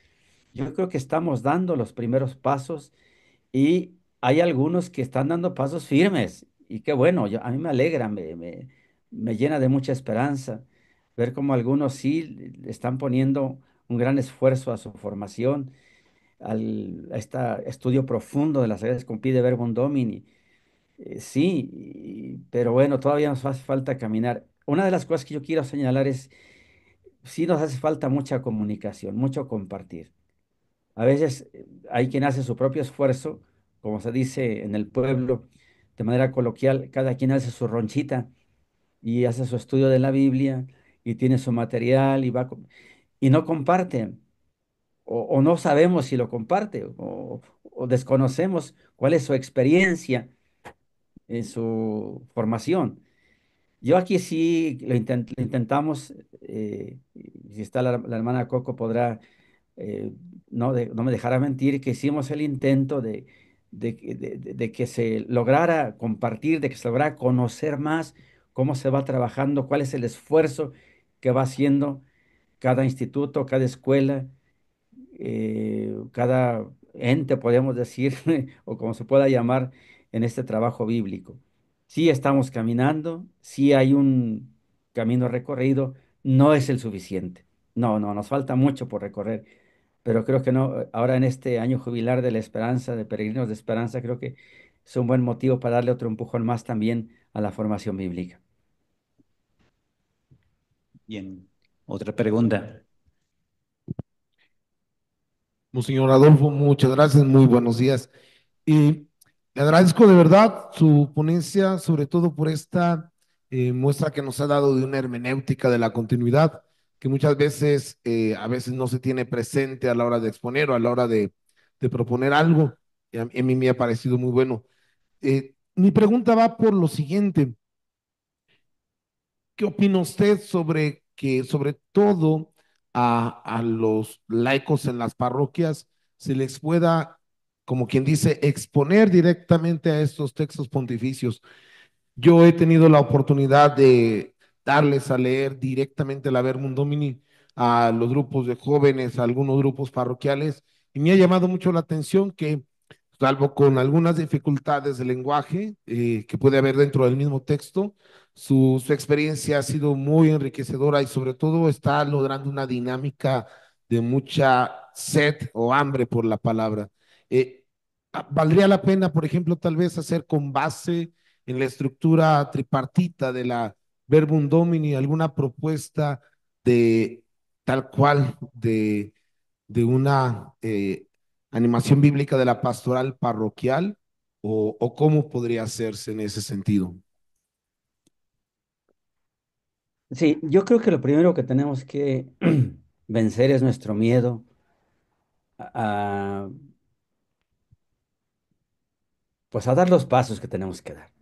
Yo creo que estamos dando los primeros pasos y hay algunos que están dando pasos firmes. Y qué bueno, a mí me alegra, me llena de mucha esperanza ver cómo algunos sí le están poniendo un gran esfuerzo a su formación, a este estudio profundo de las redes con Pide Verbum Domini. Sí, pero bueno, todavía nos hace falta caminar. Una de las cosas que yo quiero señalar es, sí nos hace falta mucha comunicación, mucho compartir. A veces hay quien hace su propio esfuerzo, como se dice en el pueblo, de manera coloquial, cada quien hace su ronchita y hace su estudio de la Biblia y tiene su material y no comparte, o no sabemos si lo comparte, o desconocemos cuál es su experiencia en su formación. Yo aquí sí lo intentamos, y si está la hermana Coco podrá no me dejará mentir, que hicimos el intento de que se lograra compartir, de que se lograra conocer más cómo se va trabajando, cuál es el esfuerzo que va haciendo cada instituto, cada escuela, cada ente, podemos decir, o como se pueda llamar, en este trabajo bíblico. Sí estamos caminando, sí hay un camino recorrido, no es el suficiente. No, nos falta mucho por recorrer, pero creo que no, ahora en este año jubilar de la esperanza, de Peregrinos de Esperanza, creo que es un buen motivo para darle otro empujón más también a la formación bíblica. Bien. Otra pregunta. Monseñor Adolfo, muchas gracias, muy buenos días. Y le agradezco de verdad su ponencia, sobre todo por esta muestra que nos ha dado de una hermenéutica de la continuidad, que muchas veces, a veces no se tiene presente a la hora de exponer o a la hora de proponer algo. Y a mí me ha parecido muy bueno. Mi pregunta va por lo siguiente. ¿Qué opina usted sobre que, sobre todo a los laicos en las parroquias, se les pueda, como quien dice, exponer directamente a estos textos pontificios? Yo he tenido la oportunidad de darles a leer directamente la Verbum Domini a los grupos de jóvenes, a algunos grupos parroquiales, y me ha llamado mucho la atención que, salvo con algunas dificultades de lenguaje que puede haber dentro del mismo texto, su experiencia ha sido muy enriquecedora y sobre todo está logrando una dinámica de mucha sed o hambre por la palabra. Eh, Valdría la pena, por ejemplo, tal vez hacer con base en la estructura tripartita de la Verbum Domini alguna propuesta de tal cual de una animación bíblica de la pastoral parroquial o cómo podría hacerse en ese sentido? Sí, yo creo que lo primero que tenemos que vencer es nuestro miedo a, pues a dar los pasos que tenemos que dar.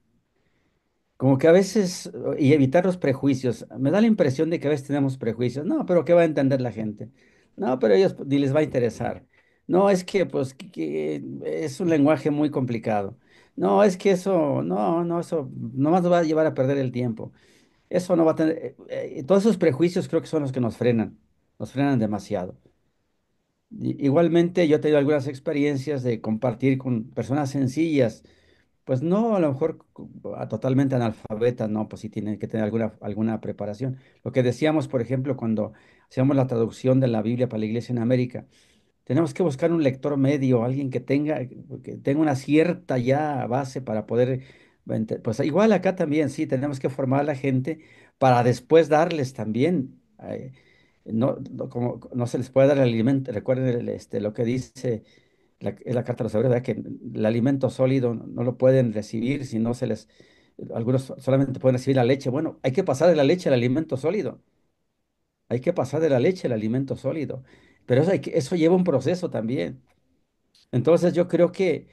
Como que a veces, y evitar los prejuicios. Me da la impresión de que a veces tenemos prejuicios. No, pero ¿qué va a entender la gente? No, pero ellos ni les va a interesar. No, es que, pues, que es un lenguaje muy complicado. No, es que eso, no, no, eso nomás nos va a llevar a perder el tiempo. Eso no va a tener, todos esos prejuicios creo que son los que nos frenan demasiado. Igualmente, yo he tenido algunas experiencias de compartir con personas sencillas, pues no a lo mejor totalmente analfabetas, no, pues sí tienen que tener alguna preparación. Lo que decíamos, por ejemplo, cuando hacíamos la traducción de la Biblia para la Iglesia en América, tenemos que buscar un lector medio, alguien que tenga una cierta ya base para poder, pues igual acá también, sí, tenemos que formar a la gente para después darles también, como no se les puede dar el alimento, recuerden lo que dice es la carta de los Hebreos, ¿verdad? Que el alimento sólido no lo pueden recibir si no se les, algunos solamente pueden recibir la leche. Bueno, hay que pasar de la leche al alimento sólido, hay que pasar de la leche al alimento sólido, pero eso lleva un proceso también. Entonces yo creo que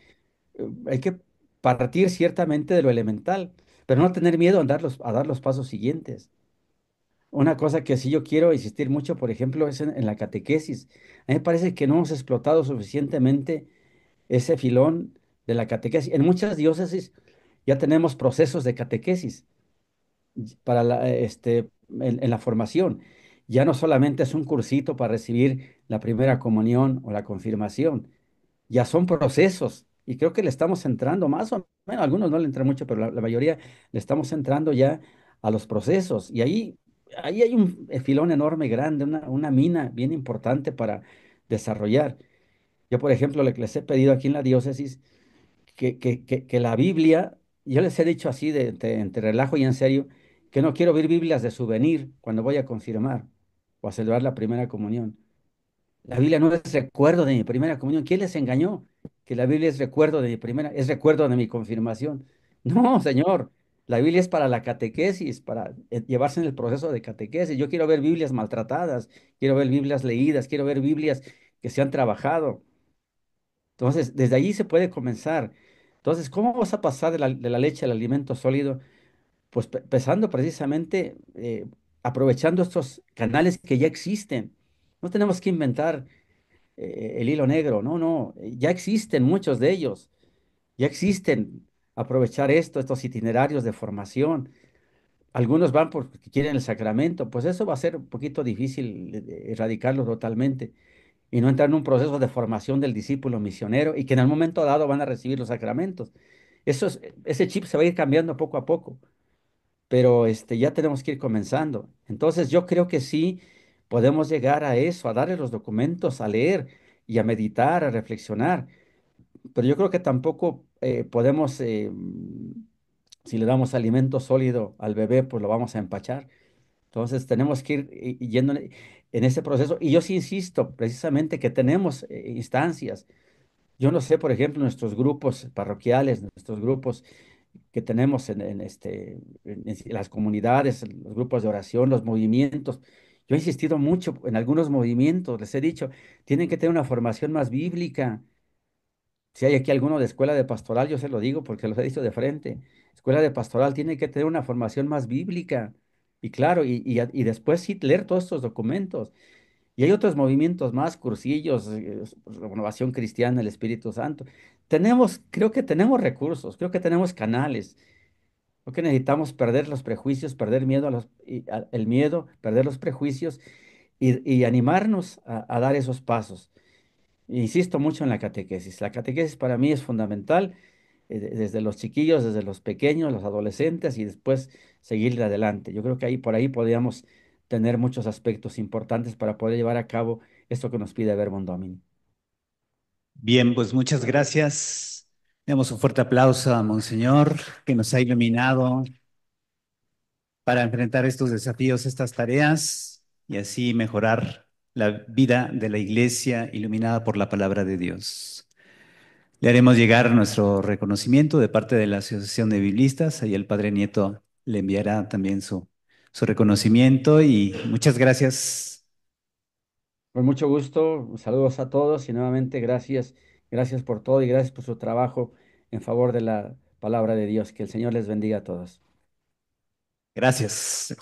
hay que partir ciertamente de lo elemental, pero no tener miedo a dar los pasos siguientes. Una cosa que sí yo quiero insistir mucho, por ejemplo, es en la catequesis. A mí me parece que no hemos explotado suficientemente ese filón de la catequesis. En muchas diócesis ya tenemos procesos de catequesis para en la formación. Ya no solamente es un cursito para recibir la primera comunión o la confirmación, ya son procesos. Y creo que le estamos entrando más o menos, algunos no le entran mucho, pero la mayoría le estamos entrando ya a los procesos. Y ahí hay un filón enorme, grande, una mina bien importante para desarrollar. Yo, por ejemplo, les he pedido aquí en la diócesis que la Biblia, yo les he dicho así entre relajo y en serio, que no quiero ver Biblias de souvenir cuando voy a confirmar o a celebrar la primera comunión. La Biblia no es recuerdo de mi primera comunión. ¿Quién les engañó? Que la Biblia es recuerdo de mi primera, es recuerdo de mi confirmación. No, señor. La Biblia es para la catequesis, para llevarse en el proceso de catequesis. Yo quiero ver Biblias maltratadas, quiero ver Biblias leídas, quiero ver Biblias que se han trabajado. Entonces, desde allí se puede comenzar. Entonces, ¿cómo vas a pasar de la leche al alimento sólido? Pues empezando precisamente, aprovechando estos canales que ya existen. No tenemos que inventar el hilo negro, no, no, ya existen muchos de ellos, ya existen. Aprovechar estos itinerarios de formación. Algunos van porque quieren el sacramento, pues eso va a ser un poquito difícil erradicarlo totalmente y no entrar en un proceso de formación del discípulo misionero y que en el momento dado van a recibir los sacramentos. Ese chip se va a ir cambiando poco a poco, pero ya tenemos que ir comenzando. Entonces yo creo que sí podemos llegar a eso, a darle los documentos, a leer y a meditar, a reflexionar, pero yo creo que tampoco podemos, si le damos alimento sólido al bebé, pues lo vamos a empachar. Entonces tenemos que ir yendo en ese proceso. Y yo sí insisto, precisamente que tenemos instancias. Yo no sé, por ejemplo, nuestros grupos parroquiales, nuestros grupos que tenemos en las comunidades, en los grupos de oración, los movimientos. Yo he insistido mucho en algunos movimientos, les he dicho, tienen que tener una formación más bíblica. Si hay aquí alguno de escuela de pastoral, yo se lo digo porque los he dicho de frente. Escuela de pastoral tiene que tener una formación más bíblica. Y claro, y después sí leer todos estos documentos. Y hay otros movimientos más, cursillos, renovación cristiana, el Espíritu Santo. Creo que tenemos recursos, creo que tenemos canales. Creo que necesitamos perder los prejuicios, perder miedo el miedo, perder los prejuicios y animarnos a dar esos pasos. Insisto mucho en la catequesis. La catequesis para mí es fundamental, desde los chiquillos, desde los pequeños, los adolescentes y después seguir adelante. Yo creo que por ahí podríamos tener muchos aspectos importantes para poder llevar a cabo esto que nos pide Verbum Domini. Bien, pues muchas gracias. Demos un fuerte aplauso a Monseñor, que nos ha iluminado para enfrentar estos desafíos, estas tareas. y así mejorar la vida de la iglesia iluminada por la palabra de Dios. Le haremos llegar nuestro reconocimiento de parte de la Asociación de Biblistas. Ahí el Padre Nieto le enviará también su reconocimiento y muchas gracias. Con mucho gusto, saludos a todos y nuevamente gracias, gracias por todo y gracias por su trabajo en favor de la palabra de Dios. Que el Señor les bendiga a todos. Gracias.